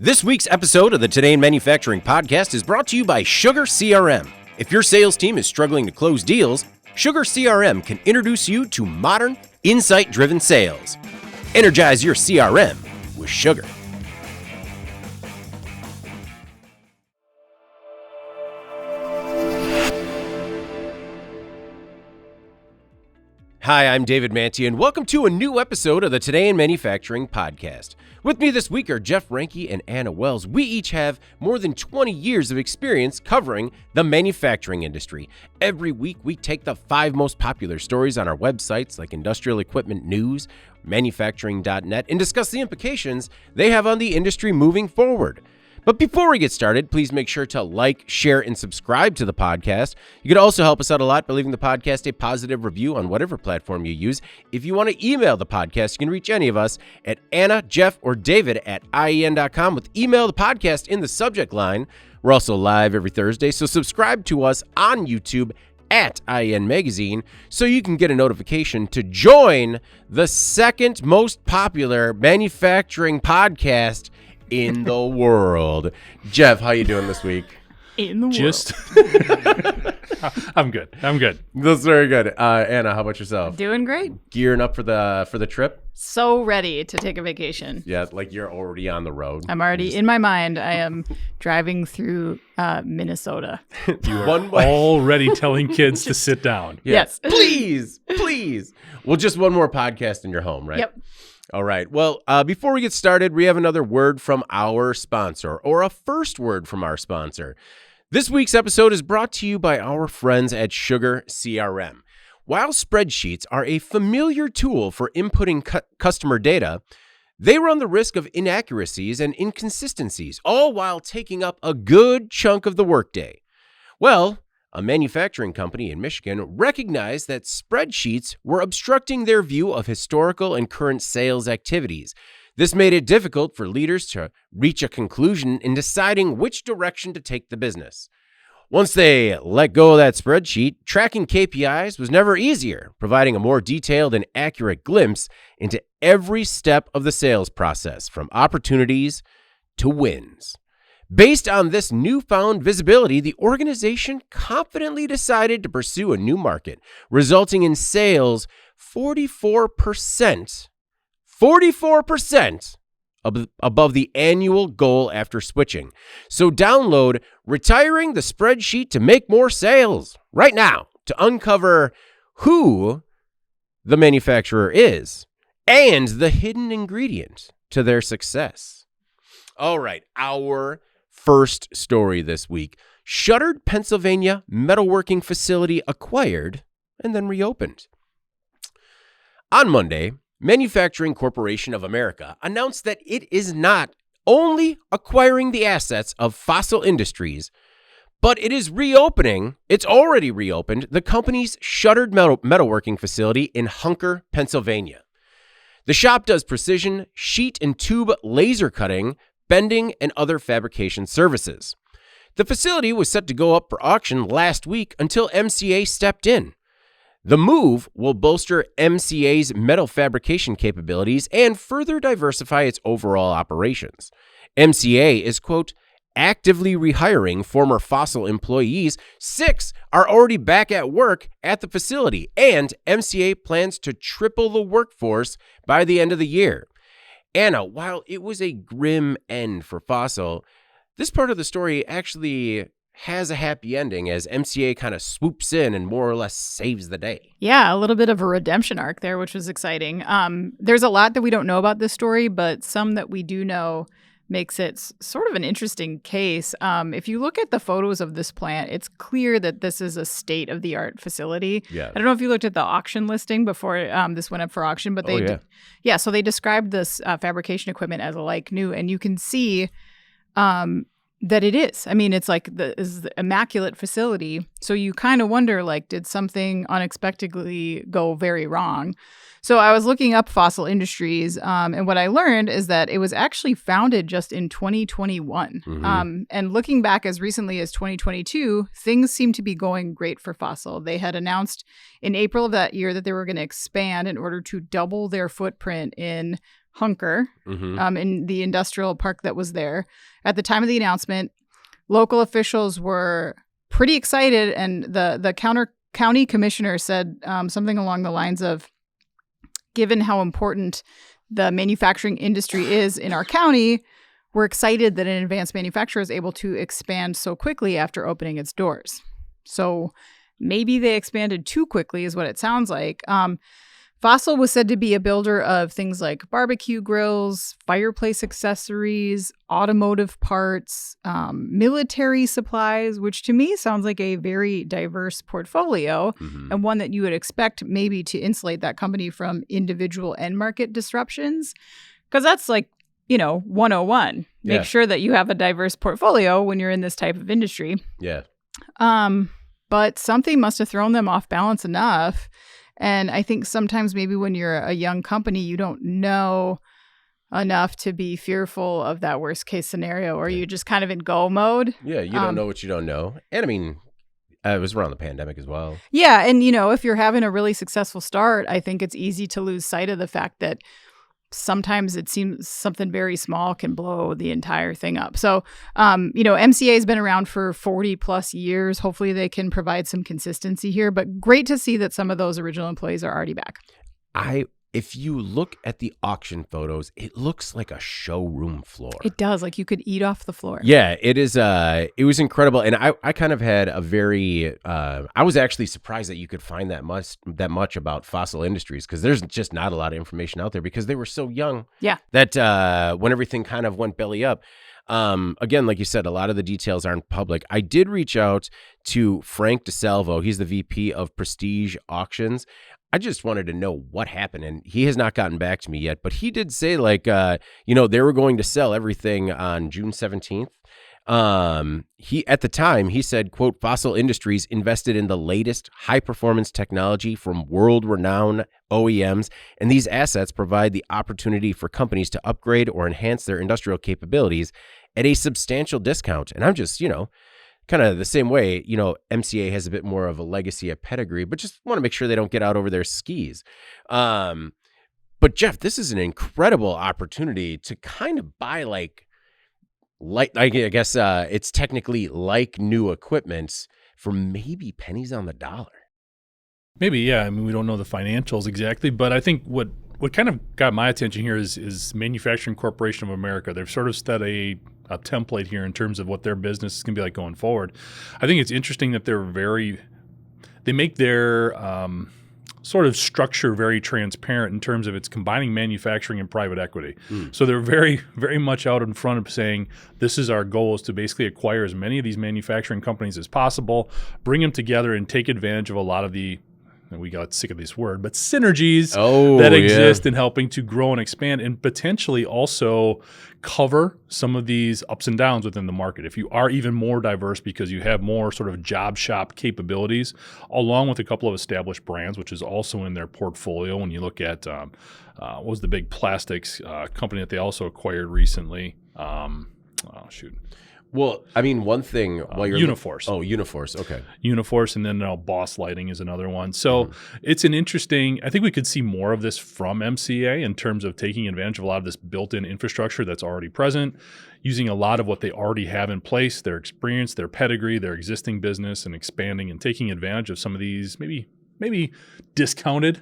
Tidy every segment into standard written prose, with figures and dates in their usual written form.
This week's episode of the Today in Manufacturing podcast is brought to you by Sugar CRM. If your sales team is struggling to close deals, Sugar CRM can introduce you to modern, insight-driven sales. Energize your CRM with Sugar. Hi, I'm David Manti, and welcome to a new episode of the Today in Manufacturing podcast. With me this week are Jeff Ranke and Anna Wells. We each have more than 20 years of experience covering the manufacturing industry. Every week, we take the 5 most popular stories on our websites like Industrial Equipment News, Manufacturing.net, and discuss the implications they have on the industry moving forward. But before we get started, please make sure to like, share, and subscribe to the podcast. You could also help us out a lot by leaving the podcast a positive review on whatever platform you use. If you want to email the podcast, you can reach any of us at Anna, Jeff, or David at IEN.com with email the podcast in the subject line. We're also live every Thursday, so subscribe to us on YouTube at IEN Magazine so you can get a notification to join the second most popular manufacturing podcast in the world. Jeff, how you doing this week? In the world. I'm good. That's very good. Anna, how about yourself? Doing great. Gearing up for the trip? So ready to take a vacation. Yeah, like you're already on the road. I'm already, in my mind, I am driving through Minnesota. You are already telling kids to sit down. Yes. Please. Well, just one more podcast in your home, right? Yep. All right. Well, before we get started, we have another word from our sponsor, or a first word from our sponsor. This week's episode is brought to you by our friends at Sugar CRM. While spreadsheets are a familiar tool for inputting customer data, they run the risk of inaccuracies and inconsistencies, all while taking up a good chunk of the workday. Well, a manufacturing company in Michigan recognized that spreadsheets were obstructing their view of historical and current sales activities. This made it difficult for leaders to reach a conclusion in deciding which direction to take the business. Once they let go of that spreadsheet, tracking KPIs was never easier, providing a more detailed and accurate glimpse into every step of the sales process, from opportunities to wins. Based on this newfound visibility, the organization confidently decided to pursue a new market, resulting in sales 44% above the annual goal after switching. So download Retiring the Spreadsheet to Make More Sales right now to uncover who the manufacturer is and the hidden ingredient to their success. All right, our first story this week. Shuttered Pennsylvania metalworking facility acquired and then reopened. On Monday, Manufacturing Corporation of America announced that it is not only acquiring the assets of Fossil Industries, but it's already reopened the company's shuttered metalworking facility in Hunker, Pennsylvania. The shop does precision sheet and tube laser cutting, bending, and other fabrication services. The facility was set to go up for auction last week until MCA stepped in. The move will bolster MCA's metal fabrication capabilities and further diversify its overall operations. MCA is, quote, actively rehiring former Fossil employees. 6 are already back at work at the facility, and MCA plans to triple the workforce by the end of the year. Anna, while it was a grim end for Fossil, this part of the story actually has a happy ending as MCA kind of swoops in and more or less saves the day. Yeah, a little bit of a redemption arc there, which was exciting. There's a lot that we don't know about this story, but some that we do know makes it sort of an interesting case. If you look at the photos of this plant, it's clear that this is a state-of-the-art facility. Yeah. I don't know if you looked at the auction listing before this went up for auction, but so they described this fabrication equipment as like new, and you can see that it is. I mean, it's like is the immaculate facility. So you kind of wonder, like, did something unexpectedly go very wrong? So I was looking up Fossil Industries, and what I learned is that it was actually founded just in 2021. Mm-hmm. And looking back as recently as 2022, things seem to be going great for Fossil. They had announced in April of that year that they were going to expand in order to double their footprint in Hunker in the industrial park that was there. At the time of the announcement, local officials were pretty excited, and the county commissioner said something along the lines of, given how important the manufacturing industry is in our county, we're excited that an advanced manufacturer is able to expand so quickly after opening its doors. So maybe they expanded too quickly is what it sounds like. Fossil was said to be a builder of things like barbecue grills, fireplace accessories, automotive parts, military supplies, which to me sounds like a very diverse portfolio and one that you would expect maybe to insulate that company from individual end market disruptions. Because that's like, 101. Make sure that you have a diverse portfolio when you're in this type of industry. Yeah. But something must have thrown them off balance enough. And I think sometimes maybe when you're a young company, you don't know enough to be fearful of that worst case scenario, or you just kind of in go mode. Yeah, you don't know what you don't know. And I mean, it was around the pandemic as well. Yeah, and if you're having a really successful start, I think it's easy to lose sight of the fact that sometimes it seems something very small can blow the entire thing up. So, MCA has been around for 40 plus years. Hopefully they can provide some consistency here, but great to see that some of those original employees are already back. If you look at the auction photos, it looks like a showroom floor. It does. Like you could eat off the floor. Yeah, it is. It was incredible. And I kind of had a very, I was actually surprised that you could find that much about Fossil Industries, because there's just not a lot of information out there because they were so young. Yeah. That when everything kind of went belly up, again, like you said, a lot of the details aren't public. I did reach out to Frank DeSalvo. He's the VP of Prestige Auctions. I just wanted to know what happened, and he has not gotten back to me yet. But he did say, like, they were going to sell everything on June 17th. At the time, he said, quote, Fossil Industries invested in the latest high-performance technology from world-renowned OEMs, and these assets provide the opportunity for companies to upgrade or enhance their industrial capabilities at a substantial discount. And I'm just, kind of the same way, MCA has a bit more of a legacy, a pedigree, but just want to make sure they don't get out over their skis. But Jeff, this is an incredible opportunity to kind of buy like I guess it's technically like new equipment for maybe pennies on the dollar. Maybe, yeah. I mean, we don't know the financials exactly, but I think what kind of got my attention here is Manufacturing Corporation of America. They've sort of set a template here in terms of what their business is going to be like going forward. I think it's interesting that they make their sort of structure very transparent in terms of it's combining manufacturing and private equity. So they're very, very much out in front of saying, this is our goal, is to basically acquire as many of these manufacturing companies as possible, bring them together and take advantage of a lot of the, we got sick of this word, but synergies that exist in helping to grow and expand, and potentially also cover some of these ups and downs within the market. If you are even more diverse because you have more sort of job shop capabilities, along with a couple of established brands, which is also in their portfolio. When you look at what was the big plastics company that they also acquired recently? Well, I mean, one thing while you're Uniforce. Uniforce. Okay. Uniforce, and then Boss Lighting is another one. So it's an interesting. I think we could see more of this from MCA in terms of taking advantage of a lot of this built-in infrastructure that's already present, using a lot of what they already have in place, their experience, their pedigree, their existing business, and expanding and taking advantage of some of these maybe discounted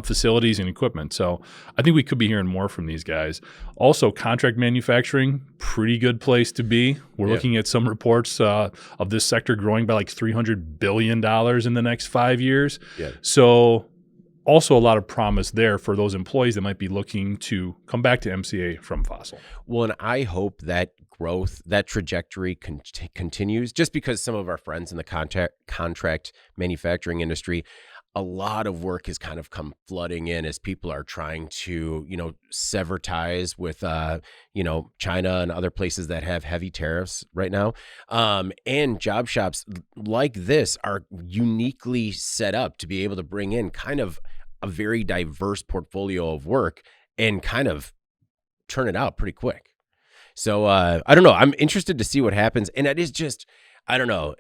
facilities and equipment. So I think we could be hearing more from these guys. Also, contract manufacturing, pretty good place to be. We're looking at some reports of this sector growing by like $300 billion in the next 5 years. Yeah. So also a lot of promise there for those employees that might be looking to come back to MCA from Fossil. Well, and I hope that growth, that trajectory continues, just because some of our friends in the contract manufacturing industry, a lot of work has kind of come flooding in as people are trying to, sever ties with, China and other places that have heavy tariffs right now. And job shops like this are uniquely set up to be able to bring in kind of a very diverse portfolio of work and kind of turn it out pretty quick. So I don't know. I'm interested to see what happens. And it is just, I don't know.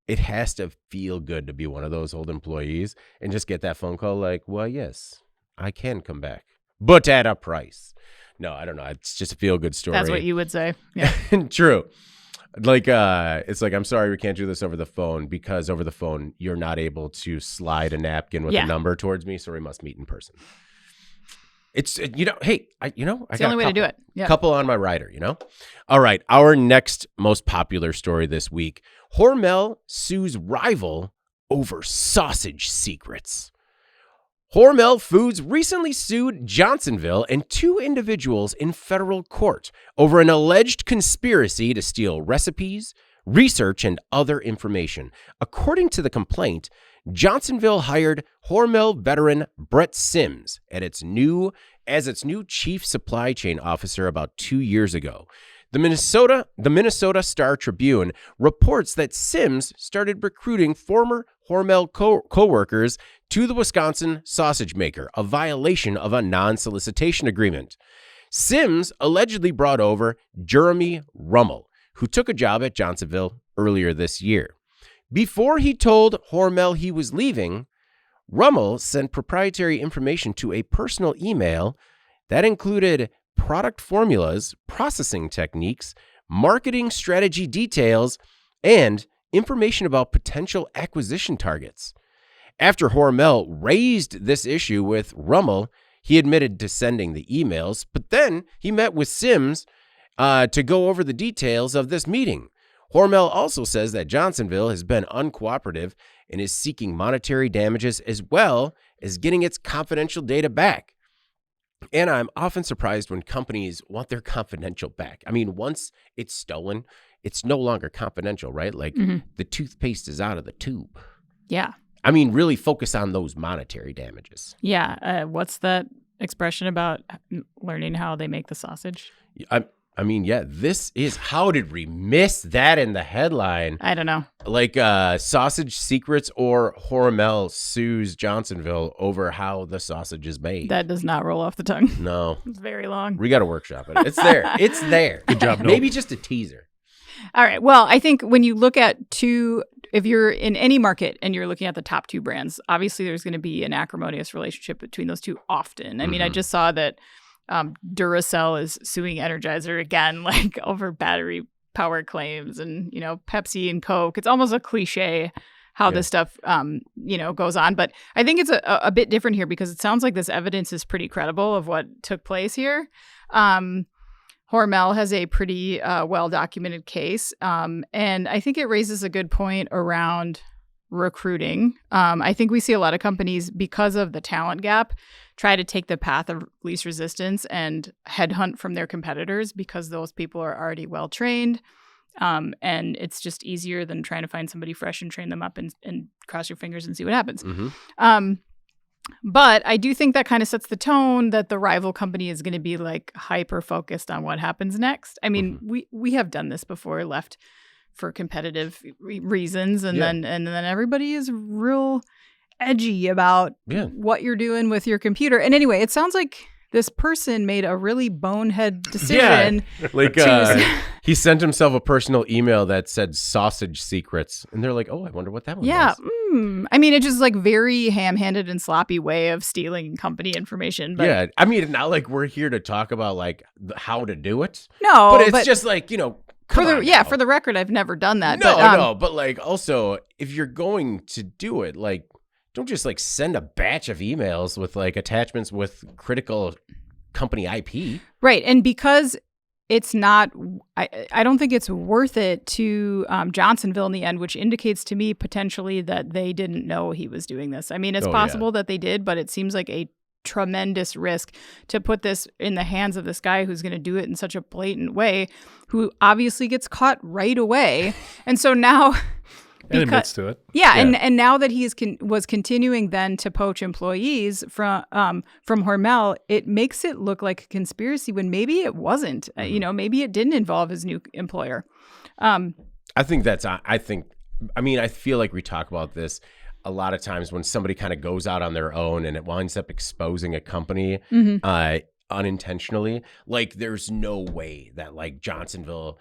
It has to feel good to be one of those old employees and just get that phone call like, well, yes, I can come back. but at a price. No, I don't know. It's just a feel-good story. That's what you would say. Yeah. True. Like, it's like, I'm sorry, we can't do this over the phone because over the phone, you're not able to slide a napkin with a number towards me, so we must meet in person. It's, hey, I It's got the only way to do it. Yeah. Couple on my rider, All right. Our next most popular story this week, Hormel sues rival over sausage secrets. Hormel Foods recently sued Johnsonville and 2 individuals in federal court over an alleged conspiracy to steal recipes, research, and other information. According to the complaint, Johnsonville hired Hormel veteran Brett Sims as its new chief supply chain officer about 2 years ago. The Minnesota Star Tribune reports that Sims started recruiting former Hormel co-workers to the Wisconsin sausage maker, a violation of a non-solicitation agreement. Sims allegedly brought over Jeremy Rummel, who took a job at Johnsonville earlier this year. Before he told Hormel he was leaving, Rummel sent proprietary information to a personal email that included product formulas, processing techniques, marketing strategy details, and information about potential acquisition targets. After Hormel raised this issue with Rummel, he admitted to sending the emails, but then he met with Sims to go over the details of this meeting. Hormel also says that Johnsonville has been uncooperative and is seeking monetary damages as well as getting its confidential data back. And I'm often surprised when companies want their confidential back. I mean, once it's stolen, it's no longer confidential, right? Like the toothpaste is out of the tube. Yeah. I mean, really focus on those monetary damages. Yeah. What's that expression about learning how they make the sausage? I mean, yeah, this is, how did we miss that in the headline? I don't know. Like sausage secrets or Hormel sues Johnsonville over how the sausage is made. That does not roll off the tongue. No. It's very long. We got to workshop it. It's there. It's there. Good job, Nope. Maybe just a teaser. All right. Well, I think when you look at if you're in any market and you're looking at the top 2 brands, obviously there's going to be an acrimonious relationship between those two often. I mean, I just saw that Duracell is suing Energizer again, like over battery power claims, and Pepsi and Coke. It's almost a cliche how this stuff goes on, but I think it's a bit different here because it sounds like this evidence is pretty credible of what took place here. Hormel has a pretty well-documented case, and I think it raises a good point around recruiting. I think we see a lot of companies, because of the talent gap, try to take the path of least resistance and headhunt from their competitors because those people are already well-trained, and it's just easier than trying to find somebody fresh and train them up and cross your fingers and see what happens. But I do think that kind of sets the tone that the rival company is going to be like hyper focused on what happens next. I mean, we have done this before, left for competitive reasons, and then everybody is real edgy about what you're doing with your computer. And anyway, it sounds like this person made a really bonehead decision. Yeah, like he sent himself a personal email that said sausage secrets, and they're like, "Oh, I wonder what that one was." I mean, it's just like very ham-handed and sloppy way of stealing company information. But yeah, I mean, not like we're here to talk about like how to do it. No, but it's just like for the record, I've never done that. But like also, if you're going to do it, like, don't just like send a batch of emails with like attachments with critical company IP. Right. And because it's not, I don't think it's worth it to Johnsonville in the end, which indicates to me potentially that they didn't know he was doing this. I mean, it's possible that they did, but it seems like a tremendous risk to put this in the hands of this guy who's going to do it in such a blatant way, who obviously gets caught right away. And so now... And admits to it. Yeah. And now that he was continuing then to poach employees from Hormel, it makes it look like a conspiracy when maybe it wasn't. Maybe it didn't involve his new employer. I feel like we talk about this a lot of times when somebody kind of goes out on their own and it winds up exposing a company unintentionally. Like, there's no way that like Johnsonville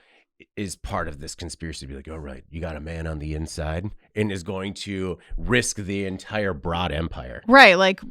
is part of this conspiracy to be like, oh, right, you got a man on the inside and is going to risk the entire broad empire. Right. Like,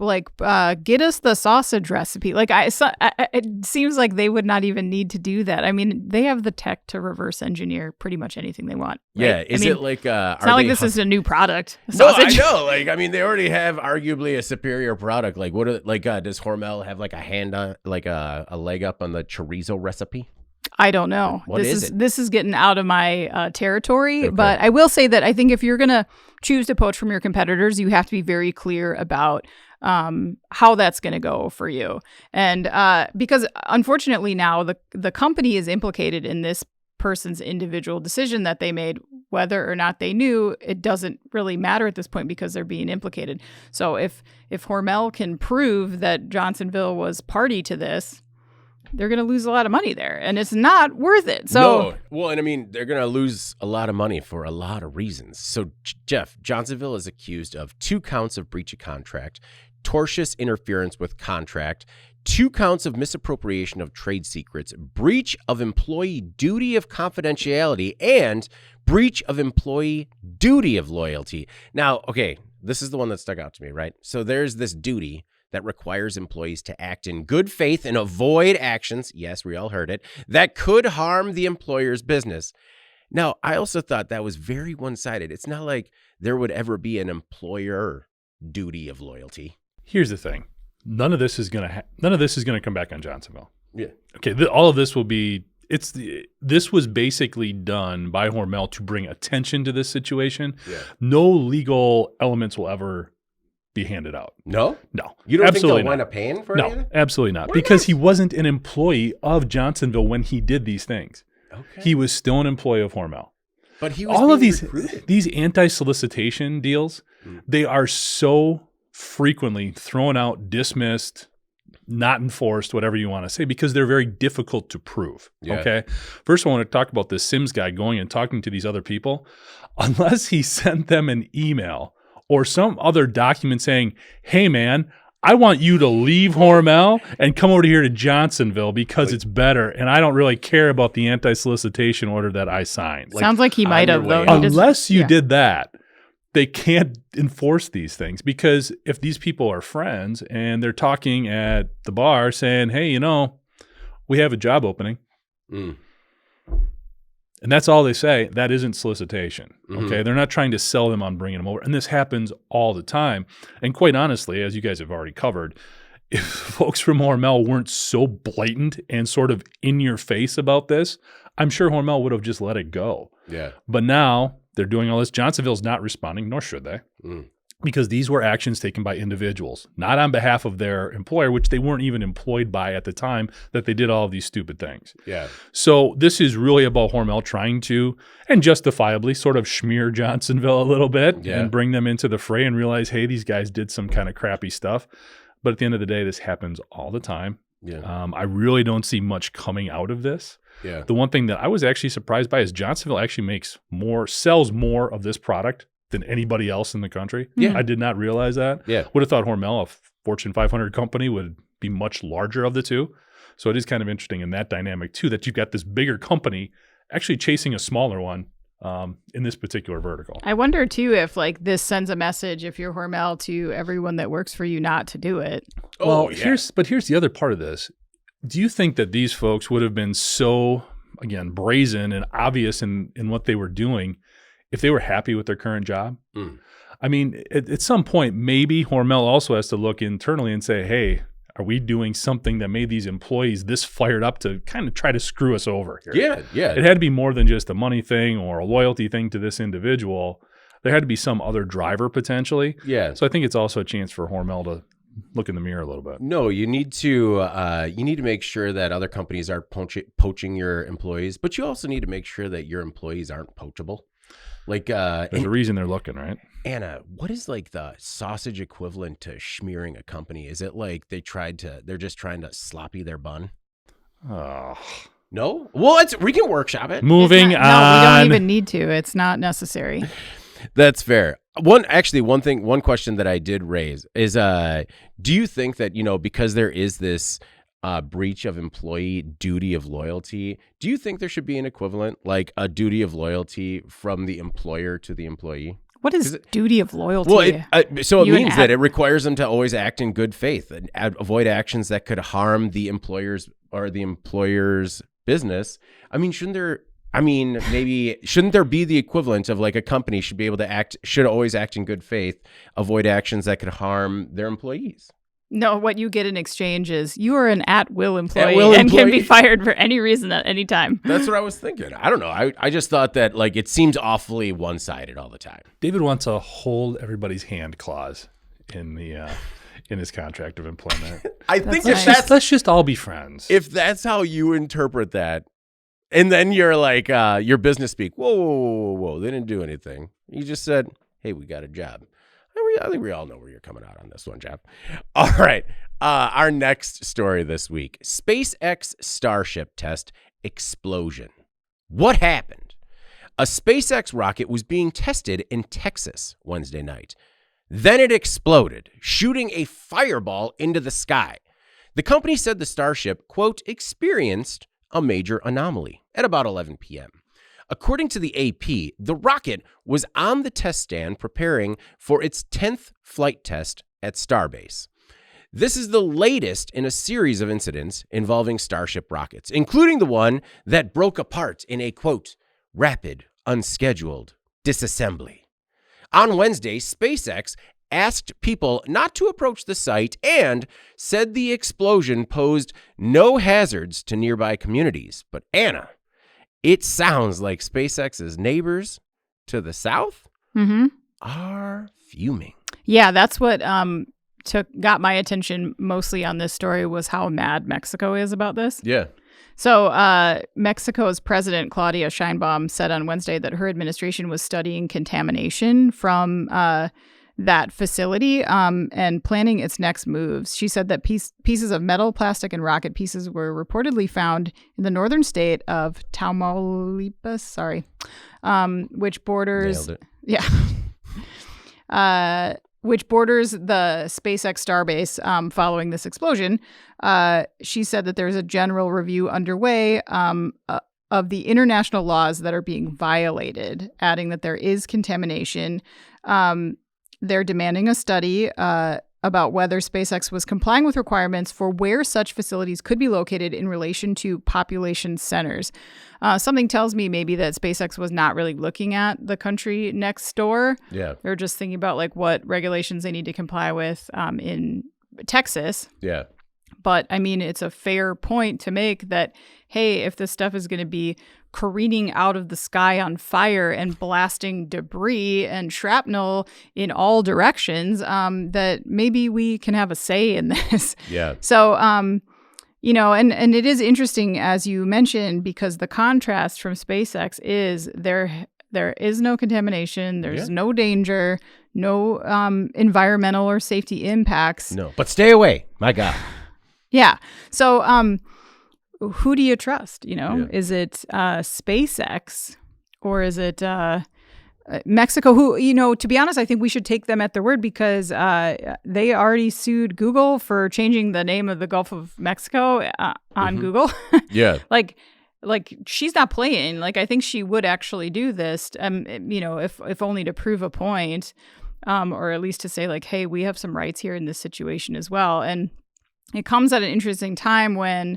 get us the sausage recipe. Like, it seems like they would not even need to do that. I mean, they have the tech to reverse engineer pretty much anything they want. Right? Yeah. Is it like, it's not like this is a new product. Sausage. No, I know. Like, I mean, they already have arguably a superior product. Like, does Hormel have like a hand on, like a leg up on the chorizo recipe? I don't know. What is it? This is getting out of my territory, okay. But I will say that I think if you're going to choose to poach from your competitors, you have to be very clear about how that's going to go for you. And because unfortunately now the company is implicated in this person's individual decision that they made, whether or not they knew, it doesn't really matter at this point because they're being implicated. So if Hormel can prove that Johnsonville was party to this, they're going to lose a lot of money there, and it's not worth it. So, no. Well, and I mean, they're going to lose a lot of money for a lot of reasons. So, Jeff, Johnsonville is accused of 2 counts of breach of contract, tortious interference with contract, 2 counts of misappropriation of trade secrets, breach of employee duty of confidentiality, and breach of employee duty of loyalty. Now, okay, this is the one that stuck out to me, right? So there's this duty that requires employees to act in good faith and avoid actions, yes, we all heard it, that could harm the employer's business. Now, I also thought that was very one-sided. It's not like there would ever be an employer duty of loyalty. Here's the thing. None of this is going to come back on Johnsonville. Yeah. Okay, all of this will be this was basically done by Hormel to bring attention to this situation. Yeah. No legal elements will ever be handed out. No? No. You don't think they'll wind up paying for anything? No, absolutely not. Because he wasn't an employee of Johnsonville when he did these things. Okay. He was still an employee of Hormel. But he was all of recruited. These anti-solicitation deals, they are so frequently thrown out, dismissed, not enforced, whatever you want to say, because they're very difficult to prove. Yeah. Okay. First, I want to talk about this Sims guy going and talking to these other people. Unless he sent them an email or some other document saying, hey, man, I want you to leave Hormel and come over here to Johnsonville because it's better, and I don't really care about the anti-solicitation order that I signed. Sounds like he might have, though. Unless you did that, they can't enforce these things, because if these people are friends and they're talking at the bar saying, hey, you know, we have a job opening, and that's all they say, that isn't solicitation, okay? They're not trying to sell them on bringing them over. And this happens all the time. And quite honestly, as you guys have already covered, if folks from Hormel weren't so blatant and sort of in your face about this, I'm sure Hormel would have just let it go. Yeah. But now they're doing all this. Johnsonville's not responding, nor should they. Because these were actions taken by individuals, not on behalf of their employer, which they weren't even employed by at the time that they did all of these stupid things. Yeah. So this is really about Hormel trying to, and justifiably, sort of smear Johnsonville a little bit and bring them into the fray and realize, hey, these guys did some kind of crappy stuff. But at the end of the day, this happens all the time. Yeah. I really don't see much coming out of this. Yeah. The one thing that I was actually surprised by is Johnsonville actually sells more of this product than anybody else in the country. Yeah. I did not realize that. Yeah. Would have thought Hormel, a Fortune 500 company, would be much larger of the two. So it is kind of interesting in that dynamic too, that you've got this bigger company actually chasing a smaller one in this particular vertical. I wonder too if like this sends a message, if you're Hormel, to everyone that works for you not to do it. Well, here's the other part of this. Do you think that these folks would have been so, again, brazen and obvious in what they were doing if they were happy with their current job? I mean, at some point, maybe Hormel also has to look internally and say, hey, are we doing something that made these employees this fired up to kind of try to screw us over here? Yeah. It had to be more than just a money thing or a loyalty thing to this individual. There had to be some other driver potentially. Yeah. So I think it's also a chance for Hormel to look in the mirror a little bit. No, you need to make sure that other companies aren't poaching your employees, but you also need to make sure that your employees aren't poachable. Like there's a reason they're looking, right? Anna, what is like the sausage equivalent to smearing a company? Is it like they're just trying to sloppy their bun? Oh. No? Well, we can workshop it. Moving on. No, we don't even need to. It's not necessary. That's fair. One question that I did raise is, do you think that, because there is this breach of employee duty of loyalty, do you think there should be an equivalent, like a duty of loyalty from the employer to the employee? What is duty of loyalty? Well, it means that it requires them to always act in good faith and avoid actions that could harm the employer's or the employer's business. I mean, shouldn't there be the equivalent of like a company should always act in good faith, avoid actions that could harm their employees? No, what you get in exchange is you are an at-will employee and can be fired for any reason at any time. That's what I was thinking. I don't know. I just thought that like it seems awfully one-sided all the time. David wants a hold everybody's hand clause in his contract of employment. I think let's just all be friends. If that's how you interpret that, and then you're like your business speak, whoa, they didn't do anything. You just said, hey, we got a job. I think we all know where you're coming out on this one, Jeff. All right. Our next story this week, SpaceX Starship test explosion. What happened? A SpaceX rocket was being tested in Texas Wednesday night. Then it exploded, shooting a fireball into the sky. The company said the Starship, quote, experienced a major anomaly at about 11 p.m. According to the AP, the rocket was on the test stand preparing for its 10th flight test at Starbase. This is the latest in a series of incidents involving Starship rockets, including the one that broke apart in a, quote, rapid, unscheduled disassembly. On Wednesday, SpaceX asked people not to approach the site and said the explosion posed no hazards to nearby communities. But Anna, it sounds like SpaceX's neighbors to the south are fuming. Yeah, that's what got my attention mostly on this story was how mad Mexico is about this. Yeah. So Mexico's President Claudia Sheinbaum said on Wednesday that her administration was studying contamination from that facility and planning its next moves. She said that pieces of metal, plastic, and rocket pieces were reportedly found in the northern state of Tamaulipas, which borders... Nailed it. Yeah. Which borders the SpaceX Starbase following this explosion. She said that there's a general review underway of the international laws that are being violated, adding that there is contamination. They're demanding a study about whether SpaceX was complying with requirements for where such facilities could be located in relation to population centers. Something tells me maybe that SpaceX was not really looking at the country next door. Yeah. They're just thinking about like what regulations they need to comply with in Texas. Yeah. But I mean, it's a fair point to make that, hey, if this stuff is going to be careening out of the sky on fire and blasting debris and shrapnel in all directions, that maybe we can have a say in this. Yeah. So, and it is interesting, as you mentioned, because the contrast from SpaceX is there is no contamination, there's no danger, no environmental or safety impacts. No, but stay away. My God. Yeah. So, who do you trust? Is it SpaceX or is it Mexico? Who, to be honest, I think we should take them at their word because they already sued Google for changing the name of the Gulf of Mexico on Google. Yeah. Like she's not playing. Like, I think she would actually do this, if only to prove a point, or at least to say like, hey, we have some rights here in this situation as well. And it comes at an interesting time when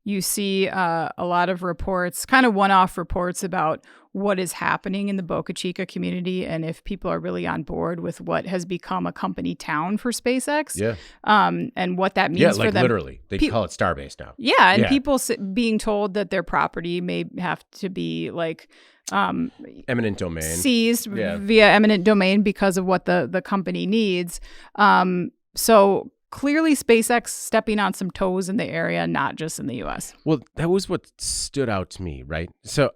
you see a lot of reports, kind of one-off reports about what is happening in the Boca Chica community and if people are really on board with what has become a company town for SpaceX. Yeah. And what that means for them. Yeah, like literally. They call it Starbase now. Yeah, and people being told that their property may have to be like eminent domain. Seized via eminent domain because of what the company needs. So clearly SpaceX stepping on some toes in the area, not just in the U.S. Well, that was what stood out to me, right? So,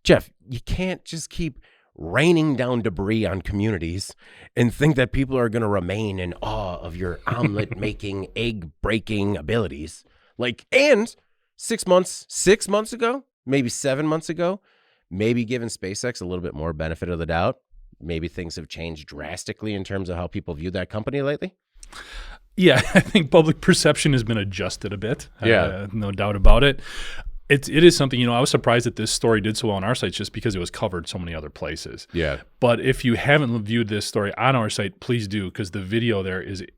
Jeff, you can't just keep raining down debris on communities and think that people are going to remain in awe of your omelet-making, egg-breaking abilities. And 6 months ago, maybe 7 months ago, maybe giving SpaceX a little bit more benefit of the doubt, maybe things have changed drastically in terms of how people view that company lately. Yeah, I think public perception has been adjusted a bit. Yeah. No doubt about it. It is something, I was surprised that this story did so well on our site just because it was covered so many other places. Yeah. But if you haven't viewed this story on our site, please do, because the video there it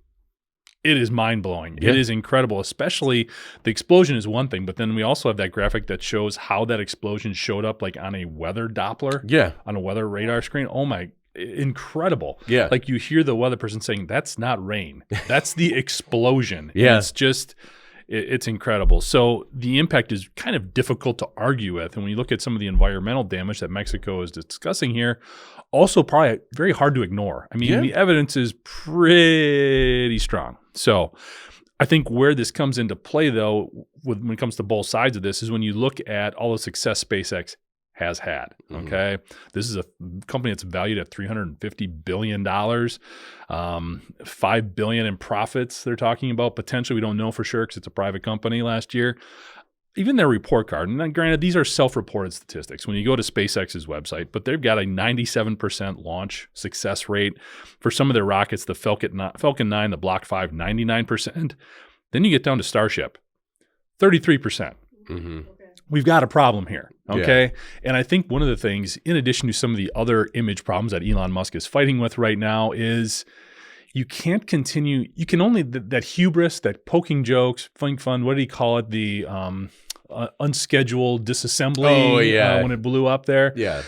is mind-blowing. Yeah. It is incredible, especially the explosion is one thing, but then we also have that graphic that shows how that explosion showed up like on a weather Doppler, on a weather radar screen. Oh my, incredible. Yeah. Like you hear the weather person saying, that's not rain. That's the explosion. Yeah. And it's just... It's incredible. So the impact is kind of difficult to argue with. And when you look at some of the environmental damage that Mexico is discussing here, also probably very hard to ignore. I mean, the evidence is pretty strong. So I think where this comes into play, though, when it comes to both sides of this, is when you look at all the success SpaceX has had. Okay. This is a company that's valued at $350 billion, $5 billion in profits they're talking about. Potentially, we don't know for sure because it's a private company last year. Even their report card, and granted, these are self-reported statistics when you go to SpaceX's website, but they've got a 97% launch success rate. For some of their rockets, the Falcon 9, the Block 5, 99%. Then you get down to Starship, 33%. We've got a problem here, okay? Yeah. And I think one of the things, in addition to some of the other image problems that Elon Musk is fighting with right now, is you can't continue, you can only, that hubris, that poking jokes, fun, what did he call it? The unscheduled disassembly when it blew up there. Yeah.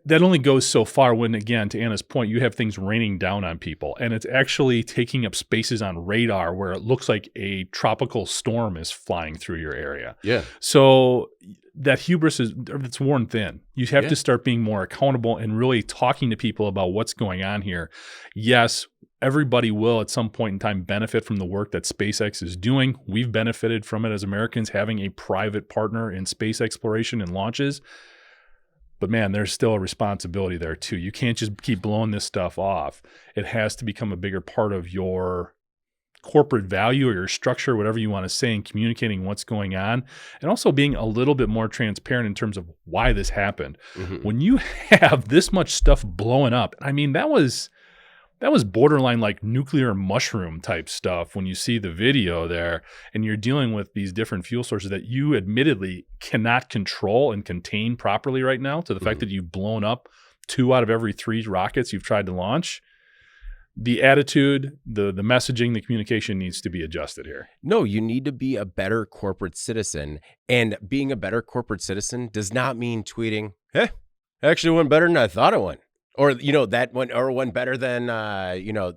That only goes so far when, again, to Anna's point, you have things raining down on people, and it's actually taking up spaces on radar where it looks like a tropical storm is flying through your area. Yeah. So that hubris it's worn thin. You have to start being more accountable and really talking to people about what's going on here. Yes, everybody will at some point in time benefit from the work that SpaceX is doing. We've benefited from it as Americans, having a private partner in space exploration and launches. But man, there's still a responsibility there too. You can't just keep blowing this stuff off. It has to become a bigger part of your corporate value or your structure, whatever you want to say, and communicating what's going on, and also being a little bit more transparent in terms of why this happened. When you have this much stuff blowing up, I mean, that was borderline like nuclear mushroom type stuff when you see the video there, and you're dealing with these different fuel sources that you admittedly cannot control and contain properly right now, to the fact that you've blown up 2 out of every 3 rockets you've tried to launch. The attitude, the messaging, the communication needs to be adjusted here. No, you need to be a better corporate citizen. And being a better corporate citizen does not mean tweeting, hey, actually went better than I thought it went. Or, that went better than,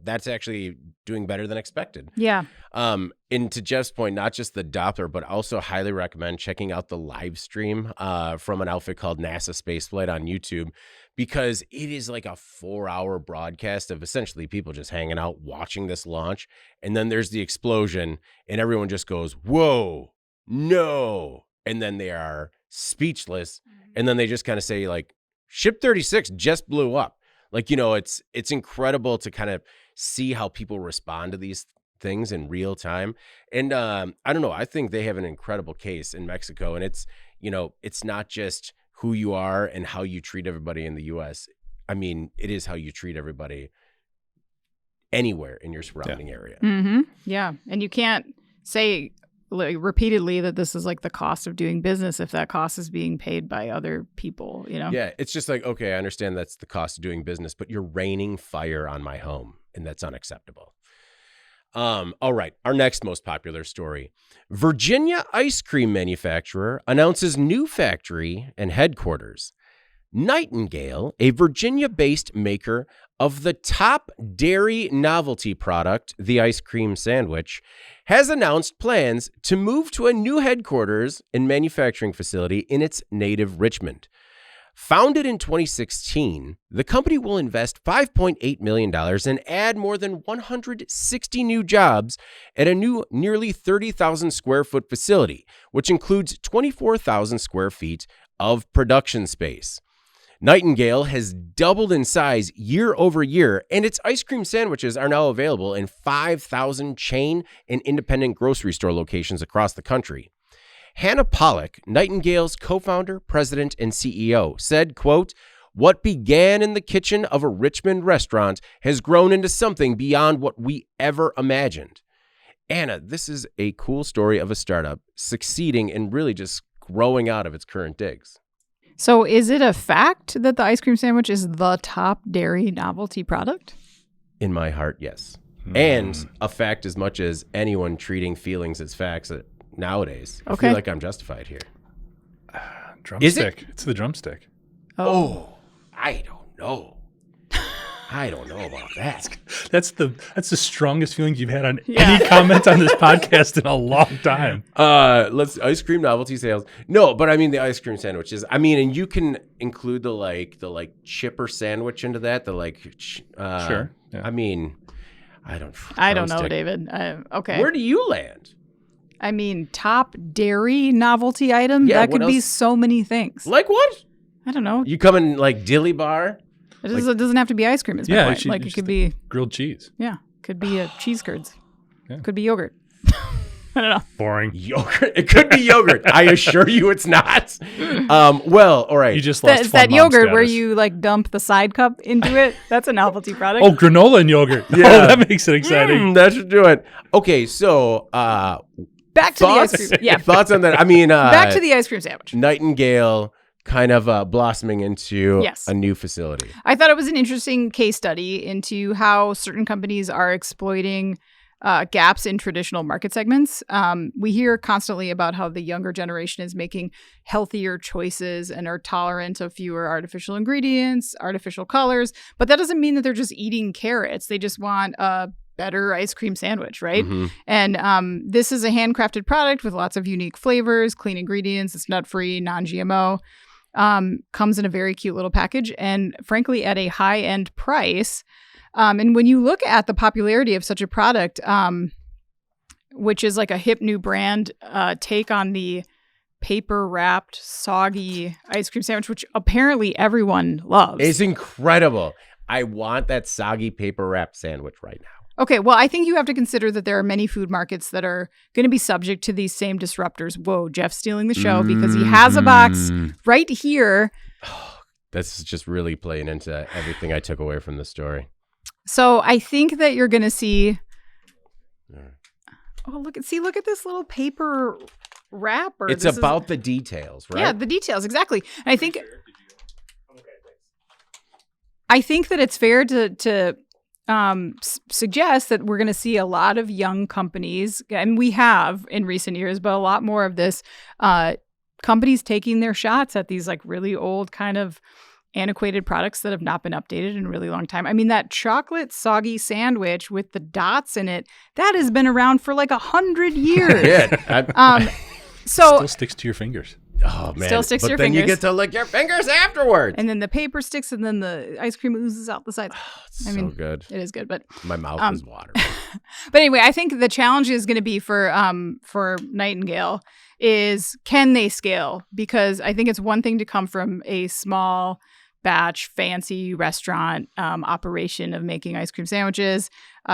that's actually doing better than expected. Yeah. And to Jeff's point, not just the Doppler, but also highly recommend checking out the live stream from an outfit called NASA Spaceflight on YouTube, because it is like a 4-hour broadcast of essentially people just hanging out watching this launch. And then there's the explosion and everyone just goes, whoa, no. And then they are speechless. And then they just kind of say like, Ship 36 just blew up. Like, it's incredible to kind of see how people respond to these things in real time. And I don't know, I think they have an incredible case in Mexico. And it's not just who you are and how you treat everybody in the U.S. I mean, it is how you treat everybody anywhere in your surrounding area. Yeah. And you can't say repeatedly that this is like the cost of doing business if that cost is being paid by other people, Yeah, it's just like, okay, I understand that's the cost of doing business, but you're raining fire on my home, and that's unacceptable. All right, our next most popular story. Virginia ice cream manufacturer announces new factory and headquarters. Nightingale, a Virginia-based maker of the top dairy novelty product, the ice cream sandwich, has announced plans to move to a new headquarters and manufacturing facility in its native Richmond. Founded in 2016, the company will invest $5.8 million and add more than 160 new jobs at a new nearly 30,000 square foot facility, which includes 24,000 square feet of production space. Nightingale has doubled in size year over year, and its ice cream sandwiches are now available in 5,000 chain and independent grocery store locations across the country. Hannah Pollock, Nightingale's co-founder, president, and CEO, said, quote, What began in the kitchen of a Richmond restaurant has grown into something beyond what we ever imagined. Anna, this is a cool story of a startup succeeding and really just growing out of its current digs. So is it a fact that the ice cream sandwich is the top dairy novelty product? In my heart, yes. And a fact as much as anyone treating feelings as facts nowadays. I feel like I'm justified here. Drumstick. Is it? It's the drumstick. Oh, I don't know. I don't know about that. That's the strongest feeling you've had on any comment on this podcast in a long time. Let's ice cream novelty sales. No, but I mean the ice cream sandwiches. I mean, and you can include the chipper sandwich into that. Sure. Yeah. I mean, I don't know, David. Okay. Where do you land? I mean, top dairy novelty item? Yeah, that could be so many things. Like what? I don't know. You come in like dilly bar? It doesn't have to be ice cream. Is my point. Like it could be grilled cheese. Yeah, could be a cheese curds. Yeah. Could be yogurt. I don't know. Boring. Yogurt. It could be yogurt. I assure you, it's not. Well, all right. You just lost it's that yogurt where you like dump the side cup into it. That's a novelty product. Oh, granola and yogurt. Yeah, that makes it exciting. That should do it. Okay, so back to the ice cream. Yeah, thoughts on that? I mean, back to the ice cream sandwich. Nightingale. Kind of blossoming into a new facility. I thought it was an interesting case study into how certain companies are exploiting gaps in traditional market segments. We hear constantly about how the younger generation is making healthier choices and are tolerant of fewer artificial ingredients, artificial colors, but that doesn't mean that they're just eating carrots. They just want a better ice cream sandwich, right? Mm-hmm. And this is a handcrafted product with lots of unique flavors, clean ingredients. It's nut-free, non-GMO. Comes in a very cute little package and frankly at a high-end price. And when you look at the popularity of such a product, which is like a hip new brand take on the paper-wrapped, soggy ice cream sandwich, which apparently everyone loves. It's incredible. I want that soggy paper-wrapped sandwich right now. Okay, well, I think you have to consider that there are many food markets that are going to be subject to these same disruptors. Whoa, Jeff's stealing the show because he has a box right here. This is just really playing into everything I took away from the story. So I think that you're going to see... Oh, look at this little paper wrapper. It's about the details, right? Yeah, the details, exactly. And I think that it's fair to suggest that we're going to see a lot of young companies, and we have in recent years, but a lot more of this, companies taking their shots at these like really old kind of antiquated products that have not been updated in a really long time. I mean, that chocolate soggy sandwich with the dots in it, that has been around for like 100 years. So still sticks to your fingers. Oh man! Still sticks to your fingers. But then you get to lick your fingers afterwards. And then the paper sticks, and then the ice cream oozes out the sides. I mean, so good. It is good, but my mouth is watering. But anyway, I think the challenge is going to be for Nightingale is can they scale? Because I think it's one thing to come from a small batch, fancy restaurant operation of making ice cream sandwiches.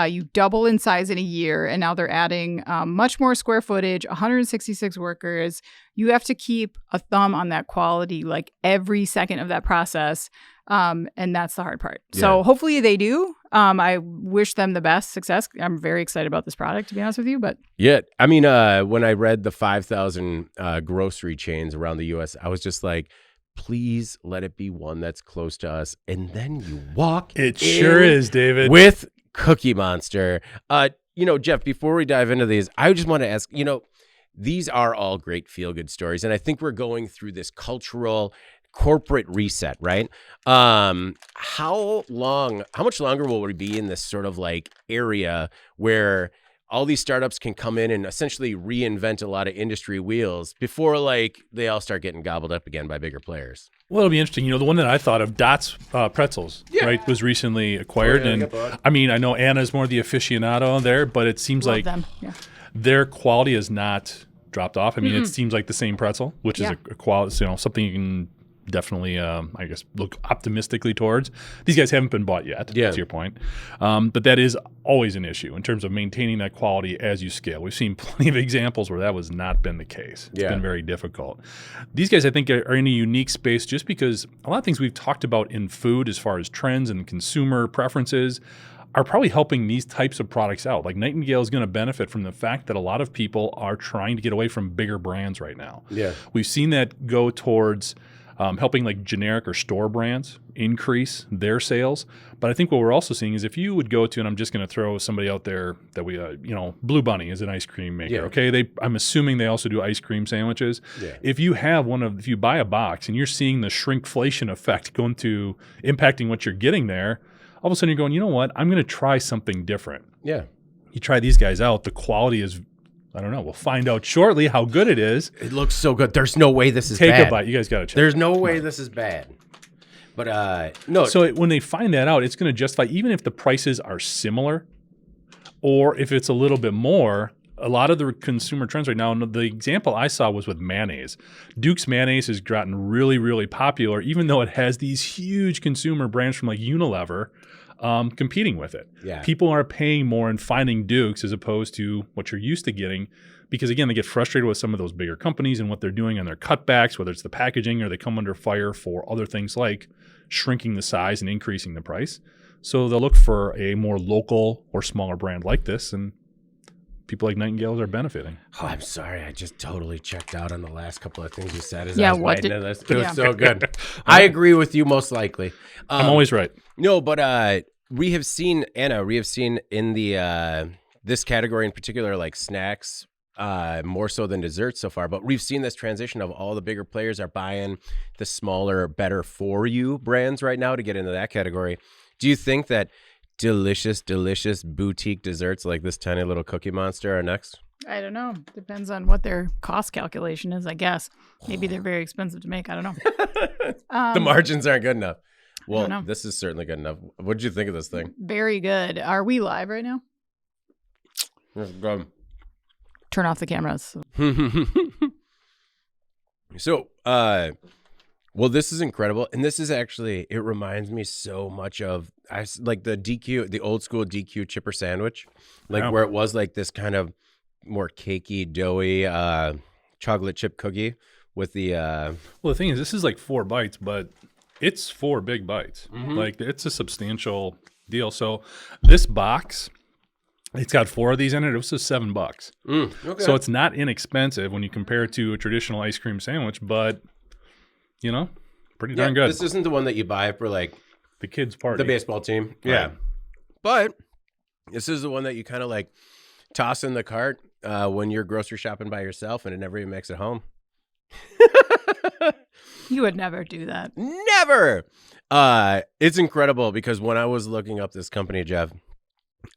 You double in size in a year, and now they're adding much more square footage, 166 workers. You have to keep a thumb on that quality like every second of that process, and that's the hard part. Yeah. So hopefully they do. I wish them the best success. I'm very excited about this product, to be honest with you. But yeah, I mean, when I read the 5,000 grocery chains around the U.S., I was just like, please let it be one that's close to us. And then you walk It sure is, David. With Cookie Monster. Jeff, before we dive into these, I just want to ask, these are all great feel-good stories. And I think we're going through this cultural corporate reset, right? How much longer will we be in this sort of like area where all these startups can come in and essentially reinvent a lot of industry wheels before like they all start getting gobbled up again by bigger players? Well, it'll be interesting. The one that I thought of, Dots Pretzels, right, was recently acquired. And I mean, I know Anna's more the aficionado there, but it seems like their quality has not dropped off. I mean, it seems like the same pretzel, which is a quality, something you can definitely, I guess, look optimistically towards. These guys haven't been bought yet, to your point. But that is always an issue in terms of maintaining that quality as you scale. We've seen plenty of examples where that has not been the case. It's been very difficult. These guys, I think, are in a unique space just because a lot of things we've talked about in food as far as trends and consumer preferences are probably helping these types of products out. Like Nightingale is going to benefit from the fact that a lot of people are trying to get away from bigger brands right now. Yeah, we've seen that go towards helping like generic or store brands increase their sales. But I think what we're also seeing is if you would go to, and I'm just going to throw somebody out there that we, Blue Bunny is an ice cream maker. Yeah. Okay, I'm assuming they also do ice cream sandwiches. Yeah. If you buy a box and you're seeing the shrinkflation effect going to impacting what you're getting there, all of a sudden you're going, you know what? I'm going to try something different. Yeah. You try these guys out. The quality is, I don't know. We'll find out shortly how good it is. It looks so good. There's no way this is bad. Take a bite. You guys got to check. There's no way this is bad. But no. So when they find that out, it's going to justify, even if the prices are similar or if it's a little bit more, a lot of the consumer trends right now, and the example I saw was with mayonnaise. Duke's mayonnaise has gotten really, really popular, even though it has these huge consumer brands from like Unilever competing with it. Yeah. People are paying more and finding Duke's as opposed to what you're used to getting because, again, they get frustrated with some of those bigger companies and what they're doing on their cutbacks, whether it's the packaging or they come under fire for other things like shrinking the size and increasing the price. So they'll look for a more local or smaller brand like this, and people like Nightingales are benefiting. Oh, I'm sorry. I just totally checked out on the last couple of things you said. It was so good. I agree with you most likely. I'm always right. No, but we have seen in the this category in particular, like snacks, more so than desserts so far. But we've seen this transition of all the bigger players are buying the smaller, better for you brands right now to get into that category. Do you think that delicious boutique desserts like this tiny little Cookie Monster are next? I don't know. Depends on what their cost calculation is, I guess. Maybe they're very expensive to make. I don't know. The margins aren't good enough. Well, this is certainly good enough. What did you think of this thing? Very good. Are we live right now? Turn off the cameras. So, well, this is incredible. And this is actually, it reminds me so much of like the old school DQ chipper sandwich, like where it was like this kind of more cakey, doughy chocolate chip cookie with the. Well, the thing is, this is like 4 bites, but it's 4 big bites. Mm-hmm. Like it's a substantial deal. So this box, it's got 4 of these in it. It was just $7. Okay. So it's not inexpensive when you compare it to a traditional ice cream sandwich, but pretty darn good. This isn't the one that you buy for like the kids' party, the baseball team. Right. Yeah, but this is the one that you kind of like toss in the cart when you're grocery shopping by yourself, and it never even makes it home. You would never do that. Never. It's incredible because when I was looking up this company, Jeff,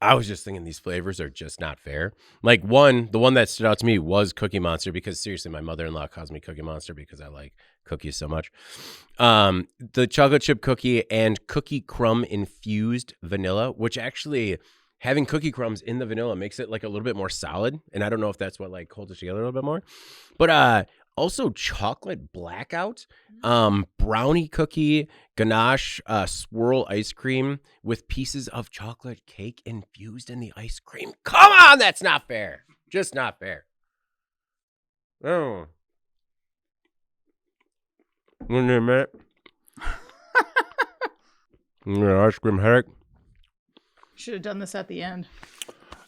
I was just thinking these flavors are just not fair. Like the one that stood out to me was Cookie Monster because seriously, my mother-in-law calls me Cookie Monster because I like cookies so much. The chocolate chip cookie and cookie crumb infused vanilla, which actually having cookie crumbs in the vanilla makes it like a little bit more solid. And I don't know if that's what like holds it together a little bit more, but also chocolate blackout, brownie cookie, ganache, swirl ice cream with pieces of chocolate cake infused in the ice cream. Come on, that's not fair. Just not fair. Oh. Wait a minute. Ice cream headache. Should have done this at the end.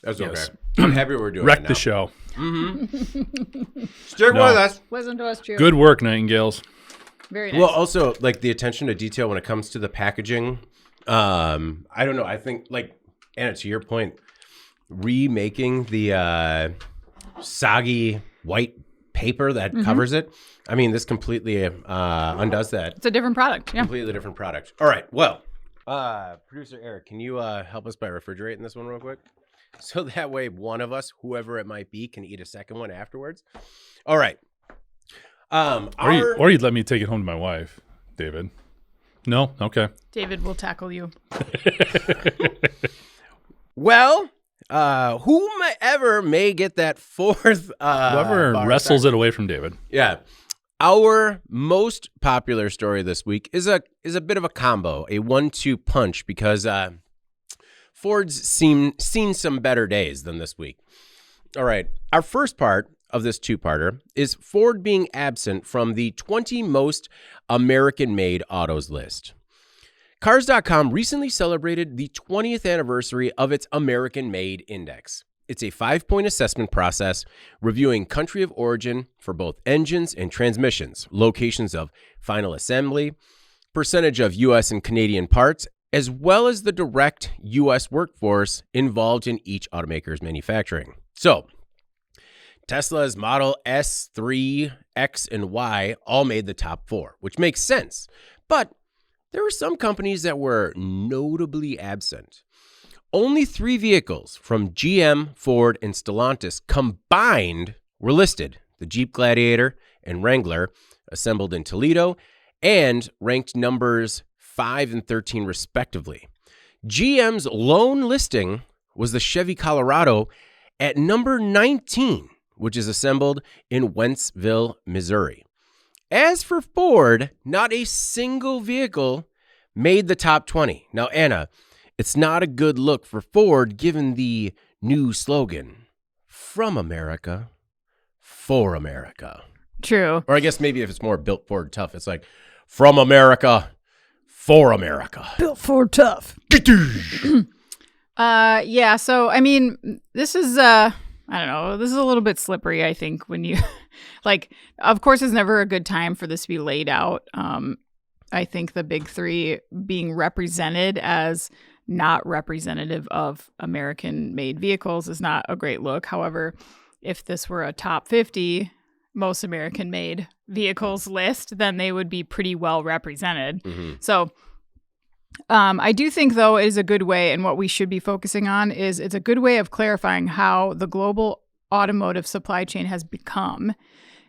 That's okay. I'm happy we're doing it Wreck now. the show. Mm-hmm. Stick with us. Listen to us, cheer. Good work, Nightingales. Very nice. Well, also, like, the attention to detail when it comes to the packaging, I don't know. I think, like, Anna, to your point, remaking the soggy white paper that covers it, I mean, this completely undoes that. It's a different product. Yeah. Completely different product. All right. Well, producer Eric, can you help us by refrigerating this one real quick? So that way one of us, whoever it might be, can eat a second one afterwards. All right. Or you'd let me take it home to my wife, David. No? Okay. David will tackle you. Well, whomever may get that fourth whoever wrestles it away from David. Yeah. Our most popular story this week is a bit of a combo, a 1-2 punch, because Ford's seen some better days than this week. All right, our first part of this two-parter is Ford being absent from the 20 most American-made autos list. Cars.com recently celebrated the 20th anniversary of its American-Made Index. It's a 5-point assessment process reviewing country of origin for both engines and transmissions, locations of final assembly, percentage of U.S. and Canadian parts, as well as the direct U.S. workforce involved in each automaker's manufacturing. So, Tesla's Model S, 3, X, and Y all made the top 4, which makes sense. But there were some companies that were notably absent. Only 3 vehicles from GM, Ford, and Stellantis combined were listed: the Jeep Gladiator and Wrangler, assembled in Toledo, and ranked numbers 5 and 13 respectively. GM's lone listing was the Chevy Colorado at number 19, which is assembled in Wentzville, Missouri. As for Ford, not a single vehicle made the top 20. Now, Anna, it's not a good look for Ford given the new slogan, from America, for America. True. Or I guess maybe if it's more built Ford tough, it's like, from America, for America. Built Ford tough. Yeah, so, I mean, this is, I don't know, this is a little bit slippery, I think, when you, like, of course, it's never a good time for this to be laid out. I think the big 3 being represented as not representative of American-made vehicles is not a great look. However, if this were a top 50 most American-made vehicles list, then they would be pretty well represented. Mm-hmm. So I do think, though, it is a good way, and what we should be focusing on is it's a good way of clarifying how the global automotive supply chain has become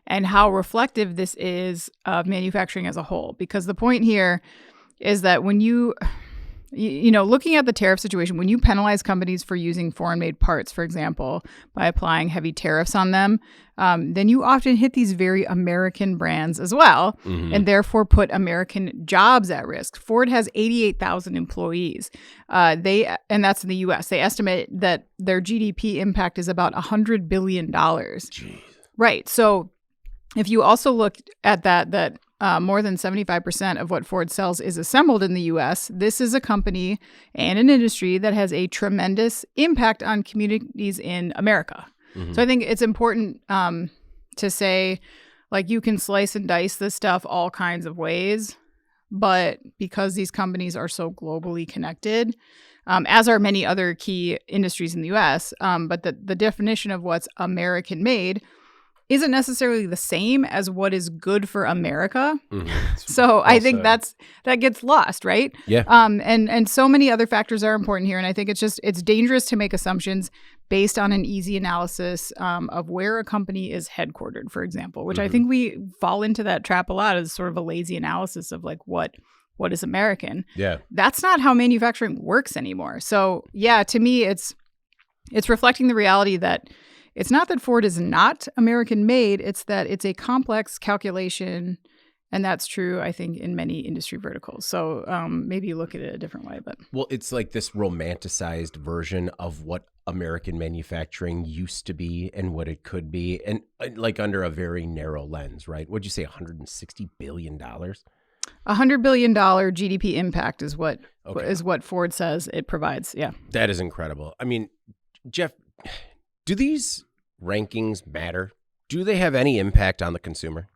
and how reflective this is of manufacturing as a whole. Because the point here is that when you know, looking at the tariff situation, when you penalize companies for using foreign-made parts, for example, by applying heavy tariffs on them, then you often hit these very American brands as well, and therefore put American jobs at risk. Ford has 88,000 employees. And that's in the U.S. They estimate that their GDP impact is about $100 billion. Jeez. Right. So if you also look at that more than 75% of what Ford sells is assembled in the U.S., this is a company and an industry that has a tremendous impact on communities in America. Mm-hmm. So I think it's important to say, like, you can slice and dice this stuff all kinds of ways, but because these companies are so globally connected, as are many other key industries in the U.S., but the definition of what's American-made isn't necessarily the same as what is good for America. Mm-hmm. So I think that gets lost, right? Yeah. And so many other factors are important here. And I think it's dangerous to make assumptions based on an easy analysis of where a company is headquartered, for example, which I think we fall into that trap a lot, as sort of a lazy analysis of like what is American. Yeah. That's not how manufacturing works anymore. So yeah, to me, it's reflecting the reality that it's not that Ford is not American-made, it's that it's a complex calculation, and that's true, I think, in many industry verticals. So maybe you look at it a different way. Well, it's like this romanticized version of what American manufacturing used to be and what it could be, and like under a very narrow lens, right? What'd you say, $160 billion? $100 billion GDP impact is what Ford says it provides, yeah. That is incredible. I mean, Jeff, do these rankings matter? Do they have any impact on the consumer?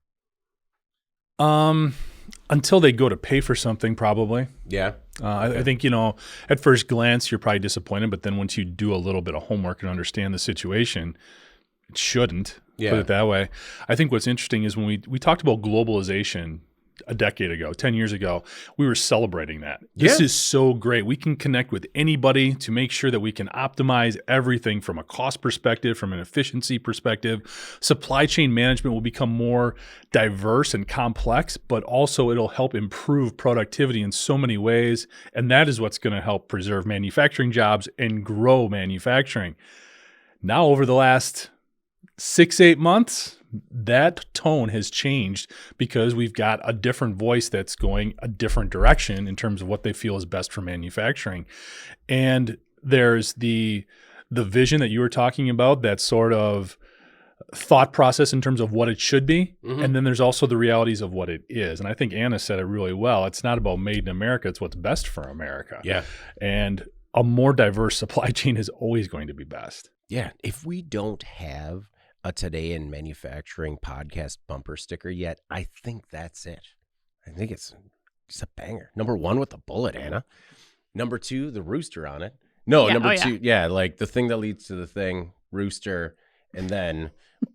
Until they go to pay for something, probably. Yeah. I think, at first glance, you're probably disappointed, but then once you do a little bit of homework and understand the situation, it shouldn't, put it that way. I think what's interesting is when we talked about globalization a decade ago, 10 years ago, we were celebrating that. This is so great. We can connect with anybody to make sure that we can optimize everything from a cost perspective, from an efficiency perspective. Supply chain management will become more diverse and complex, but also it'll help improve productivity in so many ways. And that is what's going to help preserve manufacturing jobs and grow manufacturing. Now, over the last 6-8 months, That tone has changed because we've got a different voice that's going a different direction in terms of what they feel is best for manufacturing. And there's the vision that you were talking about, that sort of thought process in terms of what it should be. Mm-hmm. And then there's also the realities of what it is. And I think Anna said it really well. It's not about made in America. It's what's best for America. Yeah. And a more diverse supply chain is always going to be best. Yeah. If we don't have a Today in Manufacturing podcast bumper sticker yet, I think that's it. I think it's a banger. Number 1 with the bullet, Anna. Number 2, the rooster on it. No, yeah. number 2. Yeah. Like the thing that leads to the thing, rooster. And then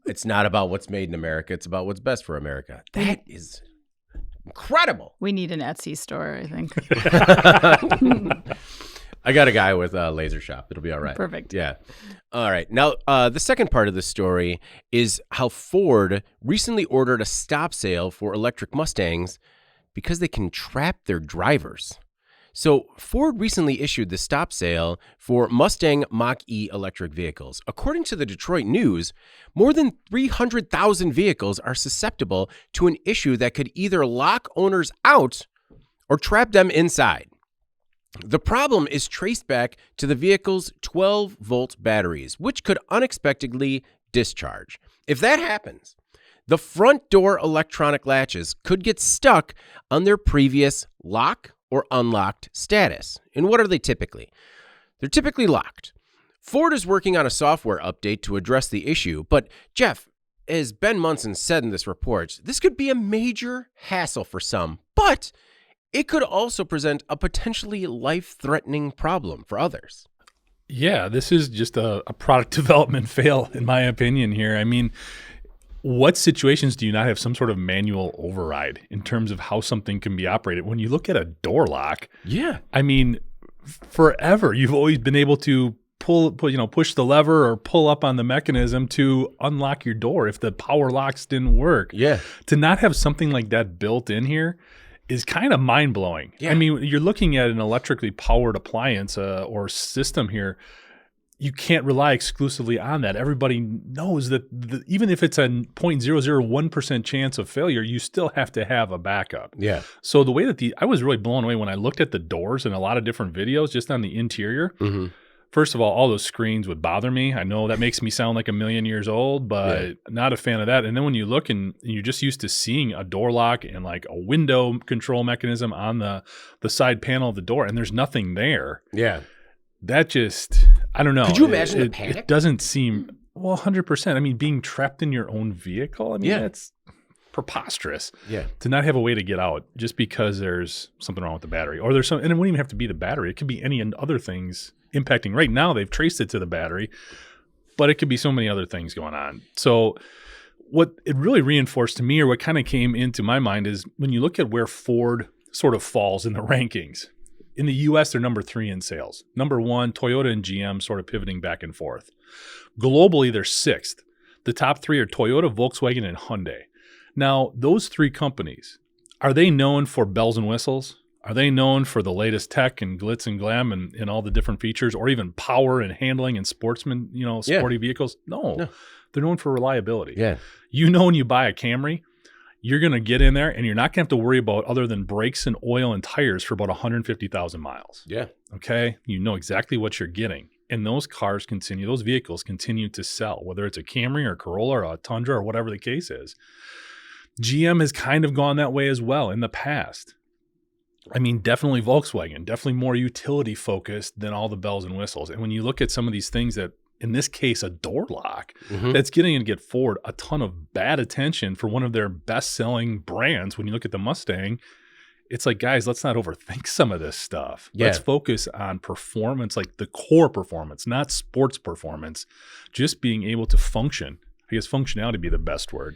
it's not about what's made in America. It's about what's best for America. That is incredible. We need an Etsy store, I think. I got a guy with a laser shop. It'll be all right. Perfect. Yeah. All right. Now, the second part of the story is how Ford recently ordered a stop sale for electric Mustangs because they can trap their drivers. So Ford recently issued the stop sale for Mustang Mach-E electric vehicles. According to the Detroit News, more than 300,000 vehicles are susceptible to an issue that could either lock owners out or trap them inside. The problem is traced back to the vehicle's 12-volt batteries, which could unexpectedly discharge. If that happens, the front door electronic latches could get stuck on their previous lock or unlocked status. And what are they typically? They're typically locked. Ford is working on a software update to address the issue, but Jeff, as Ben Munson said in this report, this could be a major hassle for some, but it could also present a potentially life-threatening problem for others. Yeah, this is just a product development fail, in my opinion here. I mean, what situations do you not have some sort of manual override in terms of how something can be operated? When you look at a door lock, I mean, forever you've always been able to push the lever or pull up on the mechanism to unlock your door if the power locks didn't work. Yeah. To not have something like that built in here is kind of mind-blowing. Yeah. I mean, you're looking at an electrically powered appliance or system here. You can't rely exclusively on that. Everybody knows that even if it's a 0.001% chance of failure, you still have to have a backup. Yeah. So the way that I was really blown away when I looked at the doors in a lot of different videos just on the interior. Mm-hmm. First of all those screens would bother me. I know that makes me sound like a million years old, but not a fan of that. And then when you look and you're just used to seeing a door lock and like a window control mechanism on the side panel of the door, and there's nothing there. Yeah. That just, I don't know. Could you imagine the panic? It doesn't seem, 100%. I mean, being trapped in your own vehicle, I mean, that's preposterous. Yeah. To not have a way to get out just because there's something wrong with the battery. Or there's and it wouldn't even have to be the battery. It could be any other things impacting. Right now, they've traced it to the battery, but it could be so many other things going on. So what it really reinforced to me, or what kind of came into my mind, is when you look at where Ford sort of falls in the rankings. In the U.S., they're number 3 in sales. Number 1, Toyota and GM sort of pivoting back and forth. Globally, they're 6th. The top 3 are Toyota, Volkswagen, and Hyundai. Now, those 3 companies, are they known for bells and whistles? Are they known for the latest tech and glitz and glam and all the different features, or even power and handling and sporty vehicles? No. They're known for reliability. Yeah. You know, when you buy a Camry, you're going to get in there and you're not going to have to worry about other than brakes and oil and tires for about 150,000 miles. Yeah. Okay. You know exactly what you're getting. And those vehicles continue to sell, whether it's a Camry or a Corolla or a Tundra or whatever the case is. GM has kind of gone that way as well in the past. I mean, definitely Volkswagen, definitely more utility focused than all the bells and whistles. And when you look at some of these things that, in this case, a door lock, that's getting to get Ford a ton of bad attention for one of their best-selling brands. When you look at the Mustang, it's like, guys, let's not overthink some of this stuff. Yeah. Let's focus on performance, like the core performance, not sports performance. Just being able to function. I guess functionality would be the best word.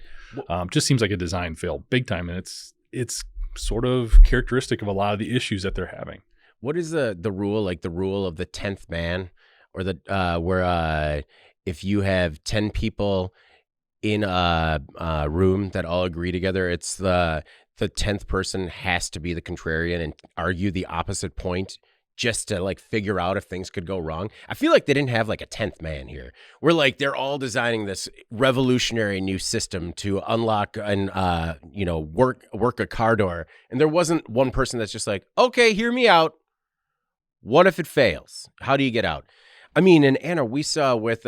Just seems like a design fail big time, and it's sort of characteristic of a lot of the issues that they're having. What is the rule, like the rule of the 10th man? Or where if you have 10 people in a room that all agree together, it's the 10th person has to be the contrarian and argue the opposite point just to like figure out if things could go wrong. I feel like they didn't have like a 10th man here. We're like, they're all designing this revolutionary new system to unlock and, work a car door. And there wasn't one person that's just like, okay, hear me out. What if it fails? How do you get out? I mean, and Anna, we saw with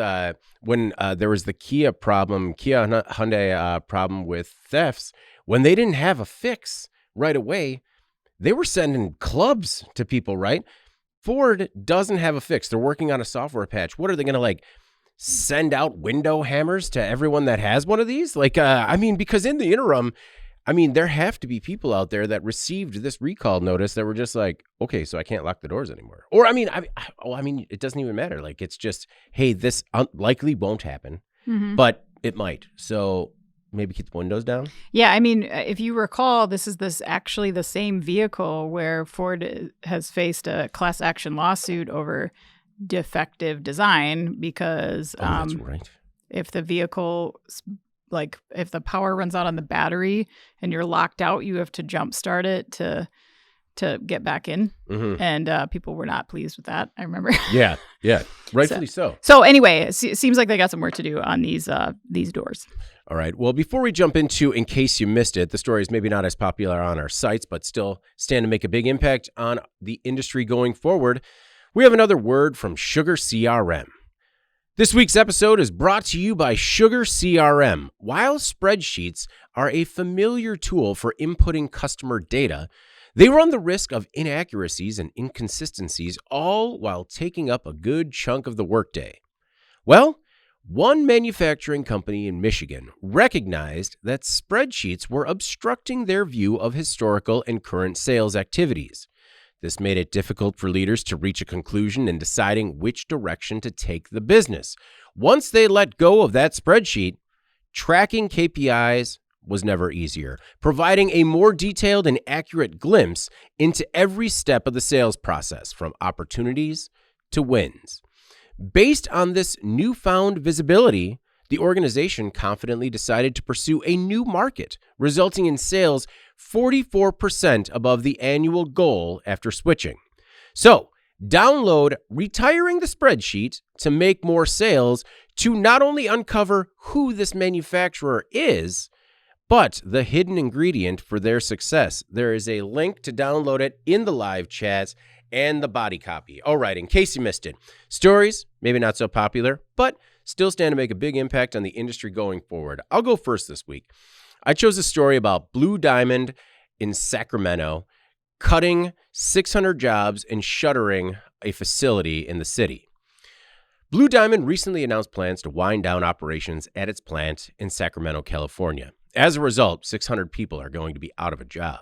when there was the Kia Hyundai problem with thefts, when they didn't have a fix right away, they were sending clubs to people, right? Ford doesn't have a fix. They're working on a software patch. What are they going to like send out window hammers to everyone that has one of these? Like, because in the interim, there have to be people out there that received this recall notice that were just like, okay, so I can't lock the doors anymore. Or, it doesn't even matter. Like, it's just, hey, this likely won't happen, but it might. So maybe keep the windows down. Yeah, if you recall, this is actually the same vehicle where Ford has faced a class action lawsuit over defective design because that's right. If the vehicle, like if the power runs out on the battery and you're locked out, you have to jump start it to get back in. And people were not pleased with that, I remember. Yeah, rightfully so. So anyway, it seems like they got some work to do on these doors. All right. Well, before we jump into, in case you missed it, the story is maybe not as popular on our sites, but still stand to make a big impact on the industry going forward. We have another word from Sugar CRM. This week's episode is brought to you by Sugar CRM. While spreadsheets are a familiar tool for inputting customer data, they run the risk of inaccuracies and inconsistencies, all while taking up a good chunk of the workday. Well, one manufacturing company in Michigan recognized that spreadsheets were obstructing their view of historical and current sales activities. This made it difficult for leaders to reach a conclusion in deciding which direction to take the business. Once they let go of that spreadsheet, tracking KPIs was never easier, providing a more detailed and accurate glimpse into every step of the sales process, from opportunities to wins. Based on this newfound visibility, the organization confidently decided to pursue a new market, resulting in sales 44% above the annual goal after switching. So, download Retiring the Spreadsheet to Make More Sales to not only uncover who this manufacturer is, but the hidden ingredient for their success. There is a link to download it in the live chat and the body copy. All right, in case you missed it, stories, maybe not so popular, but still stand to make a big impact on the industry going forward. I'll go first this week. I chose a story about Blue Diamond in Sacramento, cutting 600 jobs and shuttering a facility in the city. Blue Diamond recently announced plans to wind down operations at its plant in Sacramento, California. As a result, 600 people are going to be out of a job.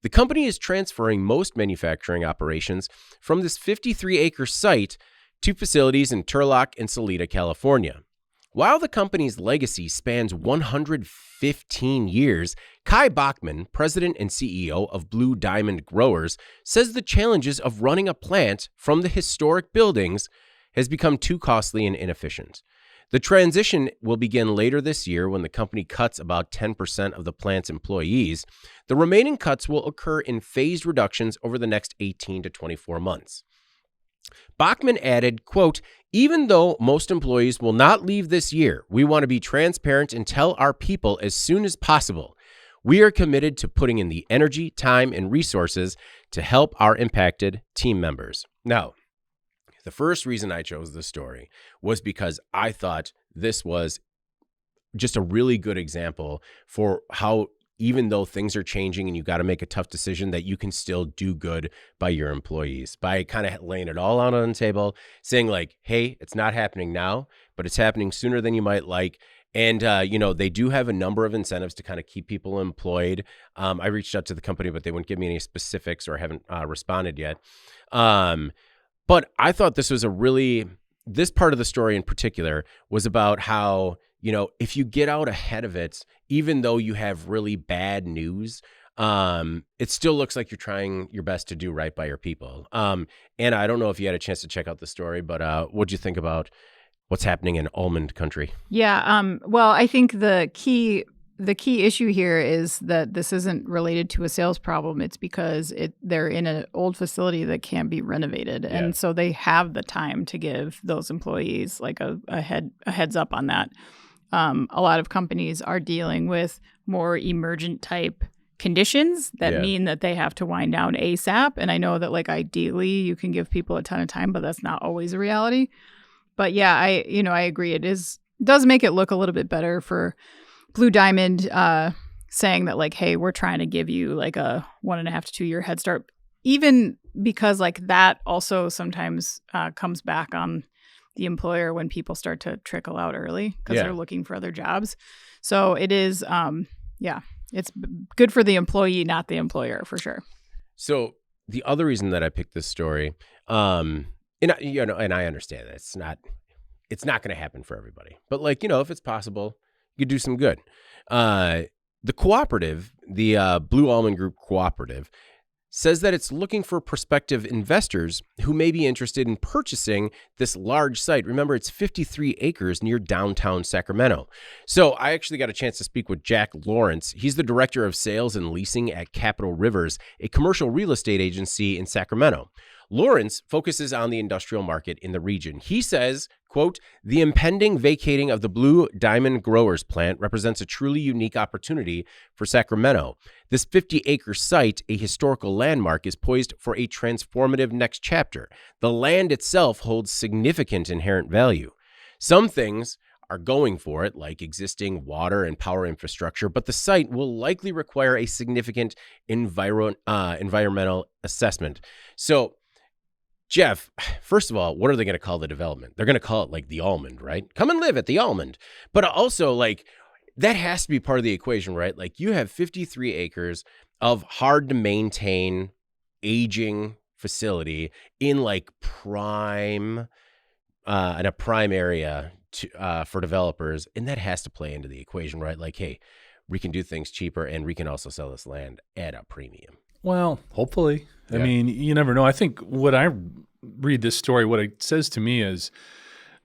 The company is transferring most manufacturing operations from this 53-acre site to facilities in Turlock and Salida, California. While the company's legacy spans 115 years, Kai Bachman, president and CEO of BlueDiamondGrowers, says the challenges of running a plant from the historic buildings has become too costly and inefficient. The transition will begin later this year when the company cuts about 10% of the plant's employees. The remaining cuts will occur in phased reductions over the next 18 to 24 months. Bachman added, quote, "Even though most employees will not leave this year, we want to be transparent and tell our people as soon as possible. We are committed to putting in the energy, time, and resources to help our impacted team members." Now, the first reason I chose this story was because I thought this was just a really good example for how, even though things are changing and you got to make a tough decision, that you can still do good by your employees, by kind of laying it all out on the table, saying like, hey, it's not happening now, but it's happening sooner than you might like. And, they do have a number of incentives to kind of keep people employed. I reached out to the company, but they wouldn't give me any specifics or haven't responded yet. But I thought this was this part of the story in particular was about how, if you get out ahead of it, even though you have really bad news, it still looks like you're trying your best to do right by your people. And I don't know if you had a chance to check out the story, but what'd you think about what's happening in almond country? Yeah. Well, I think the key the key issue here is that this isn't related to a sales problem. It's because they're in an old facility that can't be renovated. Yeah. And so they have the time to give those employees like a heads up on that. A lot of companies are dealing with more emergent type conditions that mean that they have to wind down ASAP. And I know that like ideally you can give people a ton of time, but that's not always a reality. But yeah, I agree. It does make it look a little bit better for Blue Diamond saying that like, hey, we're trying to give you like a 1.5 to 2 year head start, even because like that also sometimes comes back on the employer when people start to trickle out early because they're looking for other jobs. So it is, it's good for the employee, not the employer, for sure. So the other reason that I picked this story, and I understand that it's not going to happen for everybody, but like, if it's possible, you could do some good. The cooperative, the Blue Almond Group Cooperative, says that it's looking for prospective investors who may be interested in purchasing this large site. Remember, it's 53 acres near downtown Sacramento. So I actually got a chance to speak with Jack Lawrence. He's the director of sales and leasing at Capital Rivers, a commercial real estate agency in Sacramento. Lawrence focuses on the industrial market in the region. He says, quote, "The impending vacating of the BlueDiamondGrowers plant represents a truly unique opportunity for Sacramento. This 50-acre site, a historical landmark, is poised for a transformative next chapter. The land itself holds significant inherent value. Some things are going for it, like existing water and power infrastructure, but the site will likely require a significant environmental assessment." So, Jeff, first of all, what are they going to call the development? They're going to call it like the Almond, right? Come and live at the Almond. But also like that has to be part of the equation, right? Like you have 53 acres of hard to maintain aging facility in like in a prime area for developers. And that has to play into the equation, right? Like, hey, we can do things cheaper and we can also sell this land at a premium. Well, hopefully. I mean, you never know. I think what I read this story, what it says to me is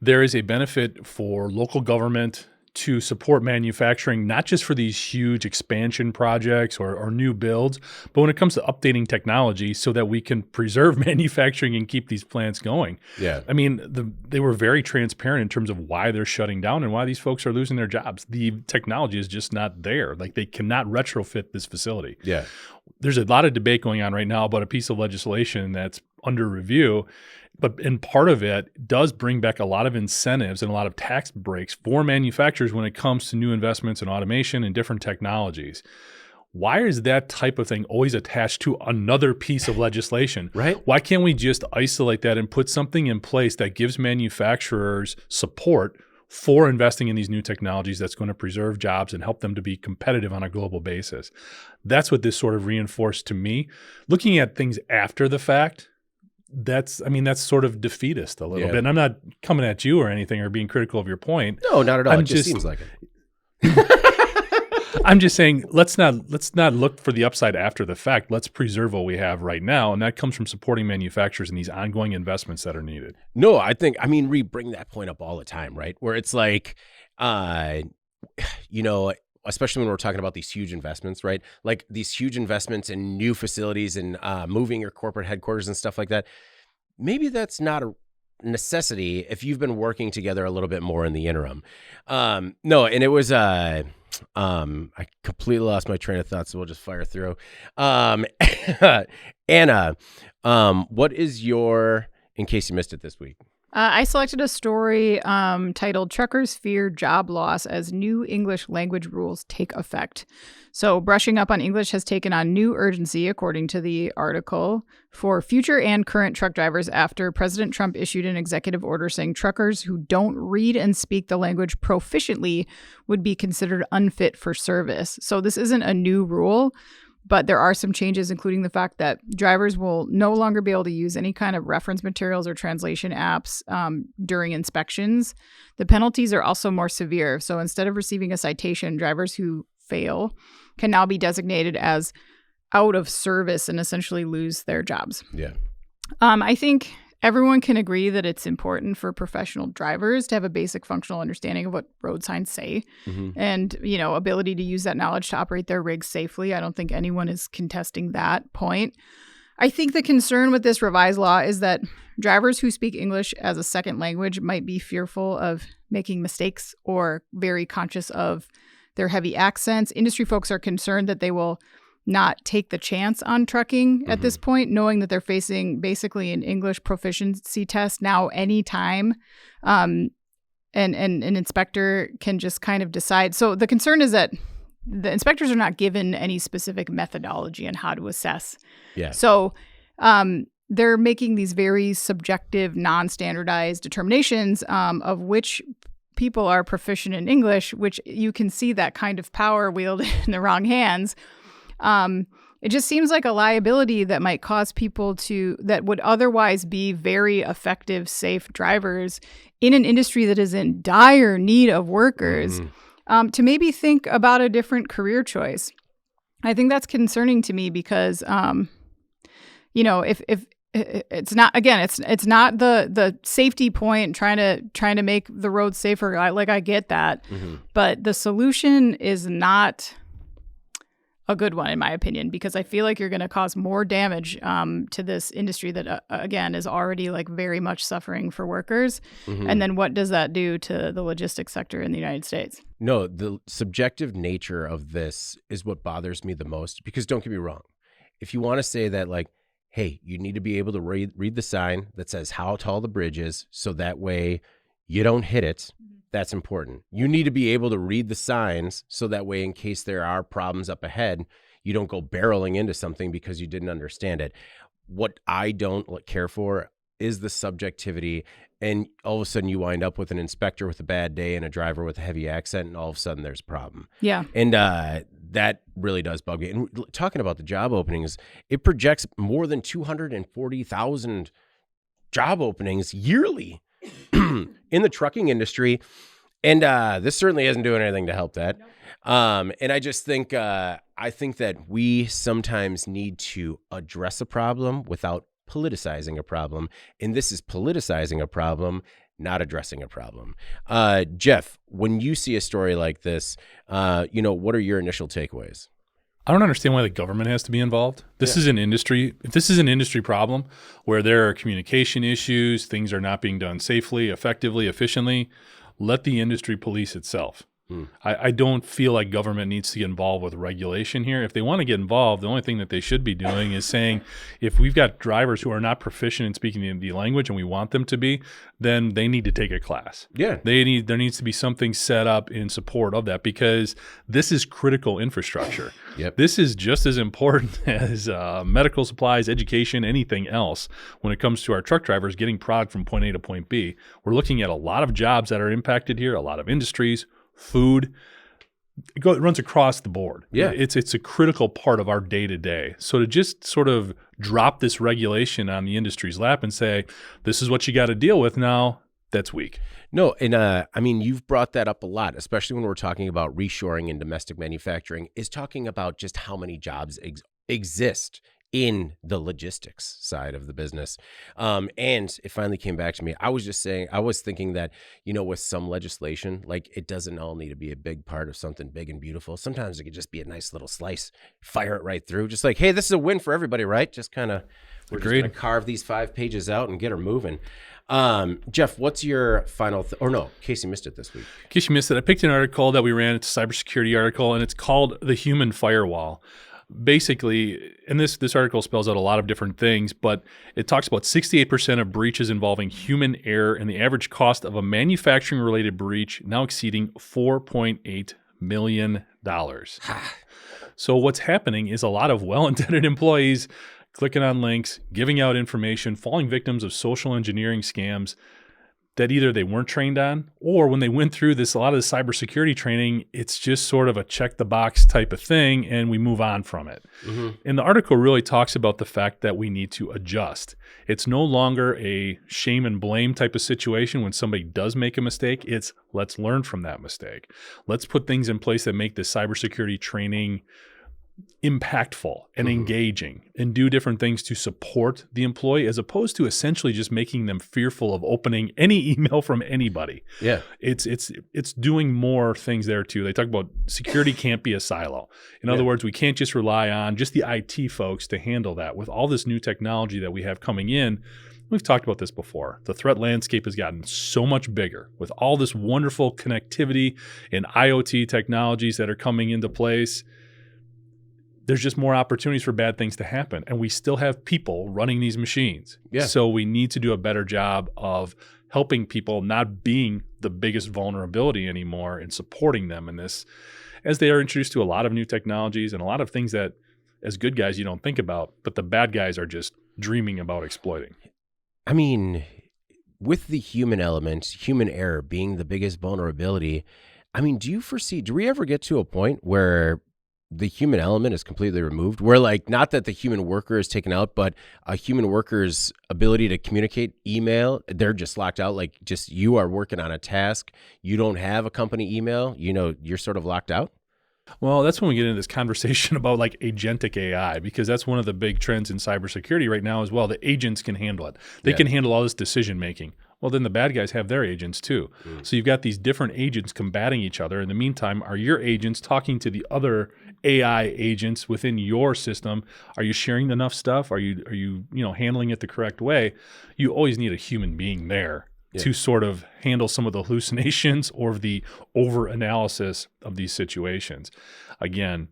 there is a benefit for local government to support manufacturing, not just for these huge expansion projects or new builds, but when it comes to updating technology so that we can preserve manufacturing and keep these plants going. Yeah. I mean, they were very transparent in terms of why they're shutting down and why these folks are losing their jobs. The technology is just not there. Like they cannot retrofit this facility. Yeah. There's a lot of debate going on right now about a piece of legislation that's under review, and part of it does bring back a lot of incentives and a lot of tax breaks for manufacturers when it comes to new investments in automation and different technologies. Why is that type of thing always attached to another piece of legislation? Right? Why can't we just isolate that and put something in place that gives manufacturers support for investing in these new technologies that's going to preserve jobs and help them to be competitive on a global basis? That's what this sort of reinforced to me. Looking at things after the fact, that's sort of defeatist a little bit. And I'm not coming at you or anything or being critical of your point. No, not at all. It just seems like it. I'm just saying let's not look for the upside after the fact. Let's preserve what we have right now, and that comes from supporting manufacturers in these ongoing investments that are needed. No, we bring that point up all the time, right? Where it's like, especially when we're talking about these huge investments, right? Like these huge investments in new facilities and moving your corporate headquarters and stuff like that. Maybe that's not a necessity if you've been working together a little bit more in the interim. No, and it was I completely lost my train of thought, so we'll just fire through. Anna, what is your, in case you missed it this week? I selected a story titled "Truckers Fear Job Loss as New English Language Rules Take Effect." So brushing up on English has taken on new urgency, according to the article, for future and current truck drivers after President Trump issued an executive order saying truckers who don't read and speak the language proficiently would be considered unfit for service. So this isn't a new rule, but there are some changes, including the fact that drivers will no longer be able to use any kind of reference materials or translation apps during inspections. The penalties are also more severe. So instead of receiving a citation, drivers who fail can now be designated as out of service and essentially lose their jobs. Yeah. I think everyone can agree that it's important for professional drivers to have a basic functional understanding of what road signs say and, ability to use that knowledge to operate their rigs safely. I don't think anyone is contesting that point. I think the concern with this revised law is that drivers who speak English as a second language might be fearful of making mistakes or very conscious of their heavy accents. Industry folks are concerned that they will not take the chance on trucking at this point, knowing that they're facing basically an English proficiency test now anytime. And an inspector can just kind of decide. So the concern is that the inspectors are not given any specific methodology on how to assess. Yeah. So they're making these very subjective, non-standardized determinations of which people are proficient in English, which you can see that kind of power wielded in the wrong hands. It just seems like a liability that might cause people that would otherwise be very effective, safe drivers in an industry that is in dire need of workers, to maybe think about a different career choice. I think that's concerning to me because, if it's not, again, it's not the safety point trying to make the road safer. I get that, but the solution is not a good one, in my opinion, because I feel like you're going to cause more damage to this industry that, again, is already very much suffering for workers. And then what does that do to the logistics sector in the United States? No, the subjective nature of this is what bothers me the most, because don't get me wrong. If you want to say that, hey, you need to be able to read the sign that says how tall the bridge is so that way you don't hit it. That's important. You need to be able to read the signs so that way, in case there are problems up ahead, you don't go barreling into something because you didn't understand it. What I don't care for is the subjectivity. And all of a sudden you wind up with an inspector with a bad day and a driver with a heavy accent, and all of a sudden there's a problem. Yeah. And that really does bug me. And talking about the job openings, it projects more than 240,000 job openings yearly in the trucking industry. And this certainly isn't doing anything to help that. And I just think, I think that we sometimes need to address a problem without politicizing a problem. And this is politicizing a problem, not addressing a problem. Jeff, when you see a story like this, what are your initial takeaways? I don't understand why the government has to be involved. This is an industry. If this is an industry problem where there are communication issues, things are not being done safely, effectively, efficiently, let the industry police itself. I don't feel like government needs to get involved with regulation here. If they want to get involved, the only thing that they should be doing is saying, if we've got drivers who are not proficient in speaking the language and we want them to be, then they need to take a class. Yeah. There needs to be something set up in support of that, because this is critical infrastructure. Yep. This is just as important as medical supplies, education, anything else when it comes to our truck drivers getting product from point A to point B. We're looking at a lot of jobs that are impacted here, a lot of industries, food. It runs across the board. Yeah. It's a critical part of our day-to-day. So to just sort of drop this regulation on the industry's lap and say, this is what you got to deal with now, that's weak. No, and you've brought that up a lot, especially when we're talking about reshoring and domestic manufacturing, is talking about just how many jobs exist in the logistics side of the business. And it finally came back to me. I was thinking that, with some legislation, it doesn't all need to be a big part of something big and beautiful. Sometimes it could just be a nice little slice, fire it right through. Just hey, this is a win for everybody, right? Just kind of, we're just going to carve these 5 pages out and get her moving. Jeff, what's your final Casey missed it this week. In case you missed it, I picked an article that we ran. It's a cybersecurity article, and it's called The Human Firewall. Basically, and this article spells out a lot of different things, but it talks about 68% of breaches involving human error and the average cost of a manufacturing-related breach now exceeding $4.8 million. So what's happening is a lot of well-intended employees clicking on links, giving out information, falling victims of social engineering scams that either they weren't trained on, or when they went through a lot of the cybersecurity training, it's just sort of a check the box type of thing, and we move on from it. And the article really talks about the fact that we need to adjust. It's no longer a shame and blame type of situation when somebody does make a mistake. It's let's learn from that mistake. Let's put things in place that make the cybersecurity training impactful and engaging and do different things to support the employee, as opposed to essentially just making them fearful of opening any email from anybody. Yeah. It's doing more things there too. They talk about security can't be a silo. In other words, we can't just rely on just the IT folks to handle that. With all this new technology that we have coming in, we've talked about this before. The threat landscape has gotten so much bigger with all this wonderful connectivity and IoT technologies that are coming into place. There's just more opportunities for bad things to happen. And we still have people running these machines. Yeah. So we need to do a better job of helping people not being the biggest vulnerability anymore and supporting them in this, as they are introduced to a lot of new technologies and a lot of things that as good guys you don't think about, but the bad guys are just dreaming about exploiting. I mean, with the human element, human error being the biggest vulnerability, I mean, do we ever get to a point where the human element is completely removed, where like, not that the human worker is taken out, but a human worker's ability to communicate email, they're just locked out? Like, just you are working on a task, you don't have a company email, you're sort of locked out? Well, that's when we get into this conversation about like agentic AI, because that's one of the big trends in cybersecurity right now as well. The agents can handle it. They can handle all this decision making. Well, then the bad guys have their agents too. So you've got these different agents combating each other. In the meantime, are your agents talking to the other AI agents within your system? Are you sharing enough stuff? Are you handling it the correct way? You always need a human being there to sort of handle some of the hallucinations or the over-analysis of these situations. Again,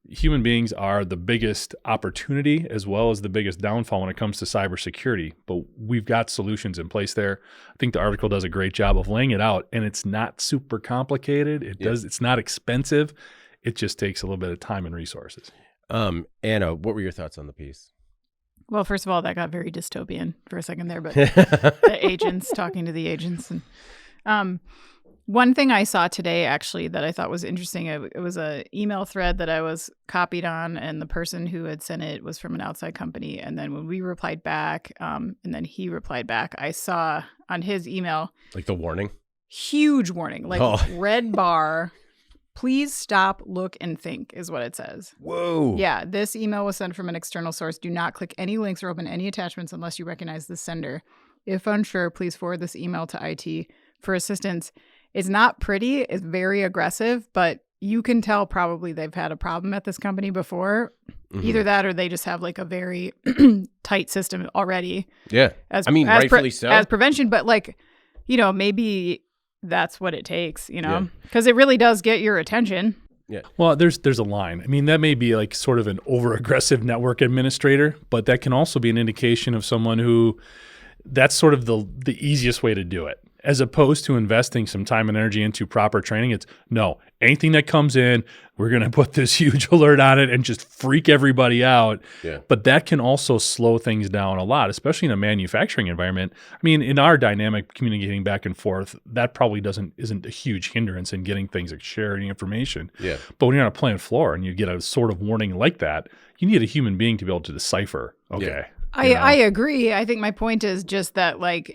human beings are the biggest opportunity as well as the biggest downfall when it comes to cybersecurity, but we've got solutions in place there. I think the article does a great job of laying it out, and it's not super complicated. It's not expensive. It just takes a little bit of time and resources. Anna, what were your thoughts on the piece? Well, first of all, that got very dystopian for a second there, but the agents talking to the agents. And one thing I saw today, actually, that I thought was interesting, it was an email thread that I was copied on, and the person who had sent it was from an outside company. And then when we replied back, and then he replied back, I saw on his email, like the warning, huge warning, like red bar. Please stop, look, and think is what it says. Whoa. Yeah, this email was sent from an external source. Do not click any links or open any attachments unless you recognize the sender. If unsure, please forward this email to IT for assistance. It's not pretty. It's very aggressive, but you can tell probably they've had a problem at this company before. Mm-hmm. Either that or they just have like a very tight system already. Yeah. Rightfully so. As prevention, but like, maybe that's what it takes, because it really does get your attention. Yeah. Well, there's a line. I mean, that may be like sort of an over-aggressive network administrator, but that can also be an indication of someone who that's sort of the easiest way to do it. As opposed to investing some time and energy into proper training, it's no, anything that comes in, we're going to put this huge alert on it and just freak everybody out. Yeah. But that can also slow things down a lot, especially in a manufacturing environment. I mean, in our dynamic communicating back and forth, that probably isn't a huge hindrance in getting things like sharing information. Yeah. But when you're on a plant floor and you get a sort of warning like that, you need a human being to be able to decipher. Okay. Yeah. I agree. I think my point is just that like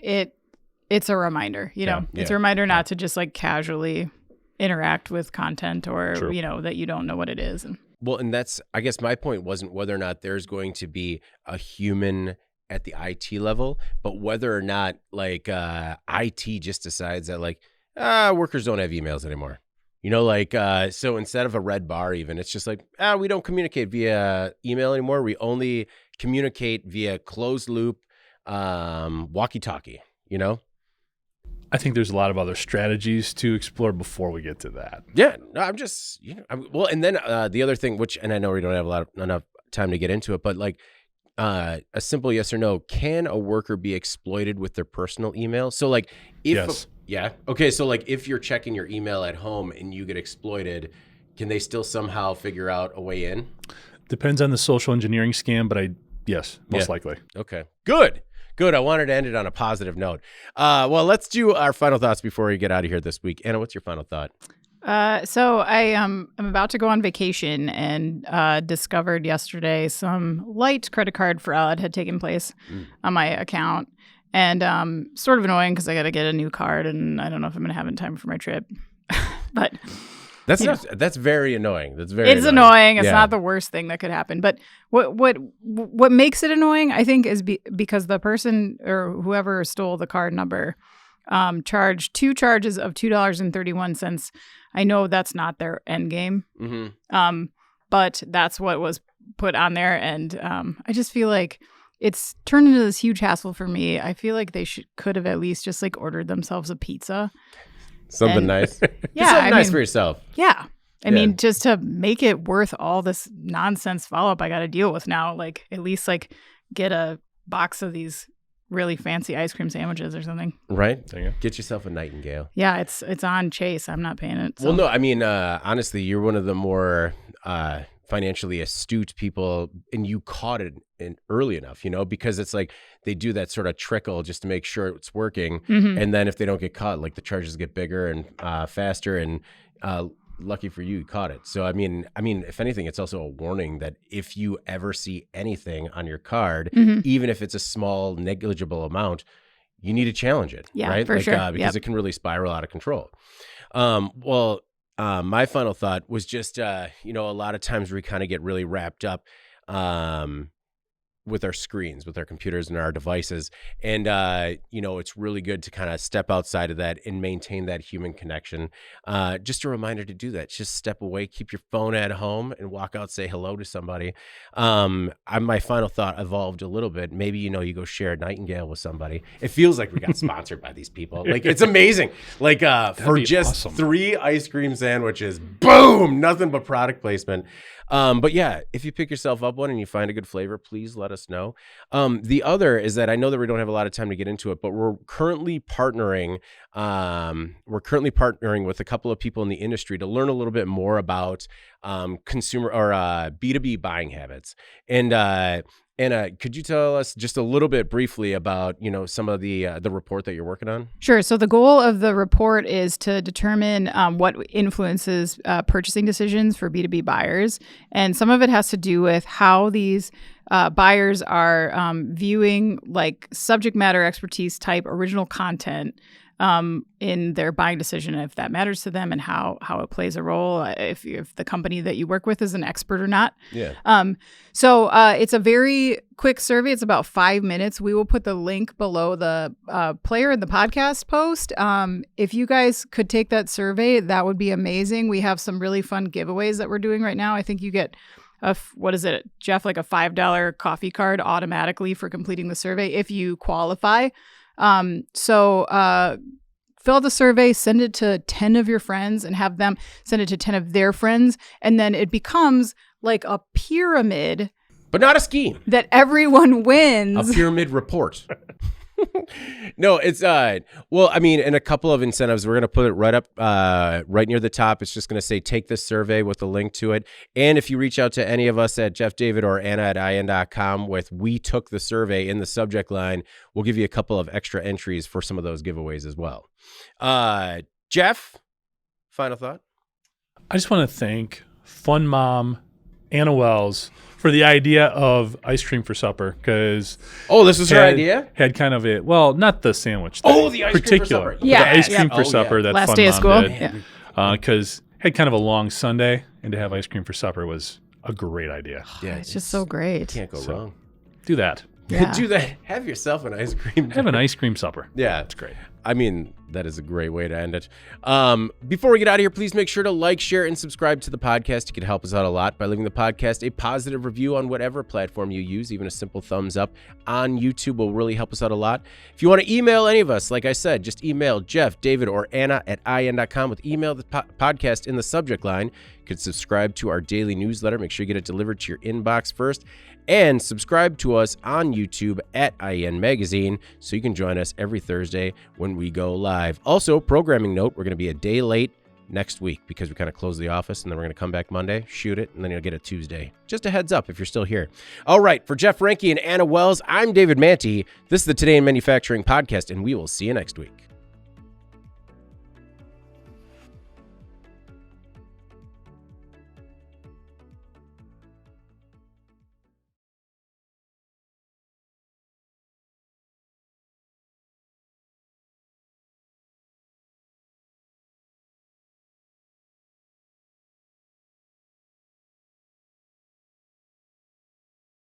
it's a reminder, it's a reminder not to just like casually interact with content or, that you don't know what it is. Well, and that's, I guess my point wasn't whether or not there's going to be a human at the IT level, but whether or not like IT just decides that like, workers don't have emails anymore. So instead of a red bar even, it's just like, we don't communicate via email anymore. We only communicate via closed loop walkie-talkie, I think there's a lot of other strategies to explore before we get to that. Yeah, no, I'm just, well, and then the other thing, which, and I know we don't have enough time to get into it, but like a simple yes or no, can a worker be exploited with their personal email? So like if, yes. Okay. So like if you're checking your email at home and you get exploited, can they still somehow figure out a way in? Depends on the social engineering scam, but yes, most likely. Okay, good. I wanted to end it on a positive note. Well, let's do our final thoughts before we get out of here this week. Anna, what's your final thought? So I'm about to go on vacation and discovered yesterday some light credit card fraud had taken place on my account. And sort of annoying because I got to get a new card and I don't know if I'm going to have it in time for my trip. But That's very annoying. It's annoying. It's not the worst thing that could happen. But what makes it annoying, I think, is because the person or whoever stole the card number charged 2 charges of $2.31. I know that's not their end game, but that's what was put on there. And I just feel like it's turned into this huge hassle for me. I feel like they could have at least just like ordered themselves a pizza. Something nice. Yeah. Something nice for yourself. Yeah. I mean, just to make it worth all this nonsense follow-up I got to deal with now, like at least like get a box of these really fancy ice cream sandwiches or something. Right. Get yourself a Nightingale. Yeah, it's on Chase. I'm not paying it. So. Well, no, I mean, honestly, you're one of the more financially astute people, and you caught it early enough, because it's like they do that sort of trickle just to make sure it's working. And then if they don't get caught, like the charges get bigger and faster, and lucky for you, you caught it. So, I mean, if anything, it's also a warning that if you ever see anything on your card, even if it's a small, negligible amount, you need to challenge it. Yeah, right? For sure. Because it can really spiral out of control. My final thought was just, a lot of times we kind of get really wrapped up with our screens, with our computers and our devices. And, it's really good to kind of step outside of that and maintain that human connection. Just a reminder to do that. Just step away, keep your phone at home, and walk out, say hello to somebody. My final thought evolved a little bit. Maybe, you go share a Nightingale with somebody. It feels like we got sponsored by these people. Like, it's amazing. Like, for just awesome. 3 ice cream sandwiches, boom, nothing but product placement. But yeah, if you pick yourself up one and you find a good flavor, please let us know. The other is that I know that we don't have a lot of time to get into it, but we're currently partnering with a couple of people in the industry to learn a little bit more about consumer or B2B buying habits. And Anna, could you tell us just a little bit briefly about, some of the report that you're working on? Sure. So the goal of the report is to determine what influences purchasing decisions for B2B buyers. And some of it has to do with how these buyers are viewing like subject matter expertise type original content in their buying decision, if that matters to them, and how it plays a role, if the company that you work with is an expert or not. Yeah. So it's a very quick survey. It's about 5 minutes. We will put the link below the player in the podcast post. If you guys could take that survey, that would be amazing. We have some really fun giveaways that we're doing right now. I think you get what is it, Jeff, like a $5 coffee card automatically for completing the survey if you qualify. Fill the survey, send it to 10 of your friends, and have them send it to 10 of their friends. And then it becomes like a pyramid. But not a scheme. That everyone wins. A pyramid report. No, it's, and a couple of incentives. We're going to put it right up, right near the top. It's just going to say, take this survey with a link to it. And if you reach out to any of us at Jeff, David, or Anna at IN.com with "we took the survey" in the subject line, we'll give you a couple of extra entries for some of those giveaways as well. Jeff, final thought? I just want to thank Fun Mom Anna Wells for the idea of ice cream for supper, because this was her idea. Had kind of not the sandwich. The ice cream for supper. Yeah, the ice cream for supper. That last Fun day of Mom school. Did, because had kind of a long Sunday, and to have ice cream for supper was a great idea. Yeah, it's just so great. Can't go wrong. Do that. Yeah. Do that. Have yourself an ice cream. Have an ice cream supper. Yeah, it's great. That is a great way to end it. Before we get out of here, please make sure to like, share, and subscribe to the podcast. You can help us out a lot by leaving the podcast a positive review on whatever platform you use. Even a simple thumbs up on YouTube will really help us out a lot. If you want to email any of us, like I said, just email Jeff, David, or Anna at IN.com with email the podcast in the subject line. You can subscribe to our daily newsletter. Make sure you get it delivered to your inbox first. And subscribe to us on YouTube at IN Magazine so you can join us every Thursday when we go live. Also, programming note, we're going to be a day late next week because we kind of close the office, and then we're going to come back Monday, shoot it, and then you'll get it Tuesday. Just a heads up if you're still here. All right, for Jeff Reinke and Anna Wells, I'm David Manti. This is the Today in Manufacturing podcast, and we will see you next week.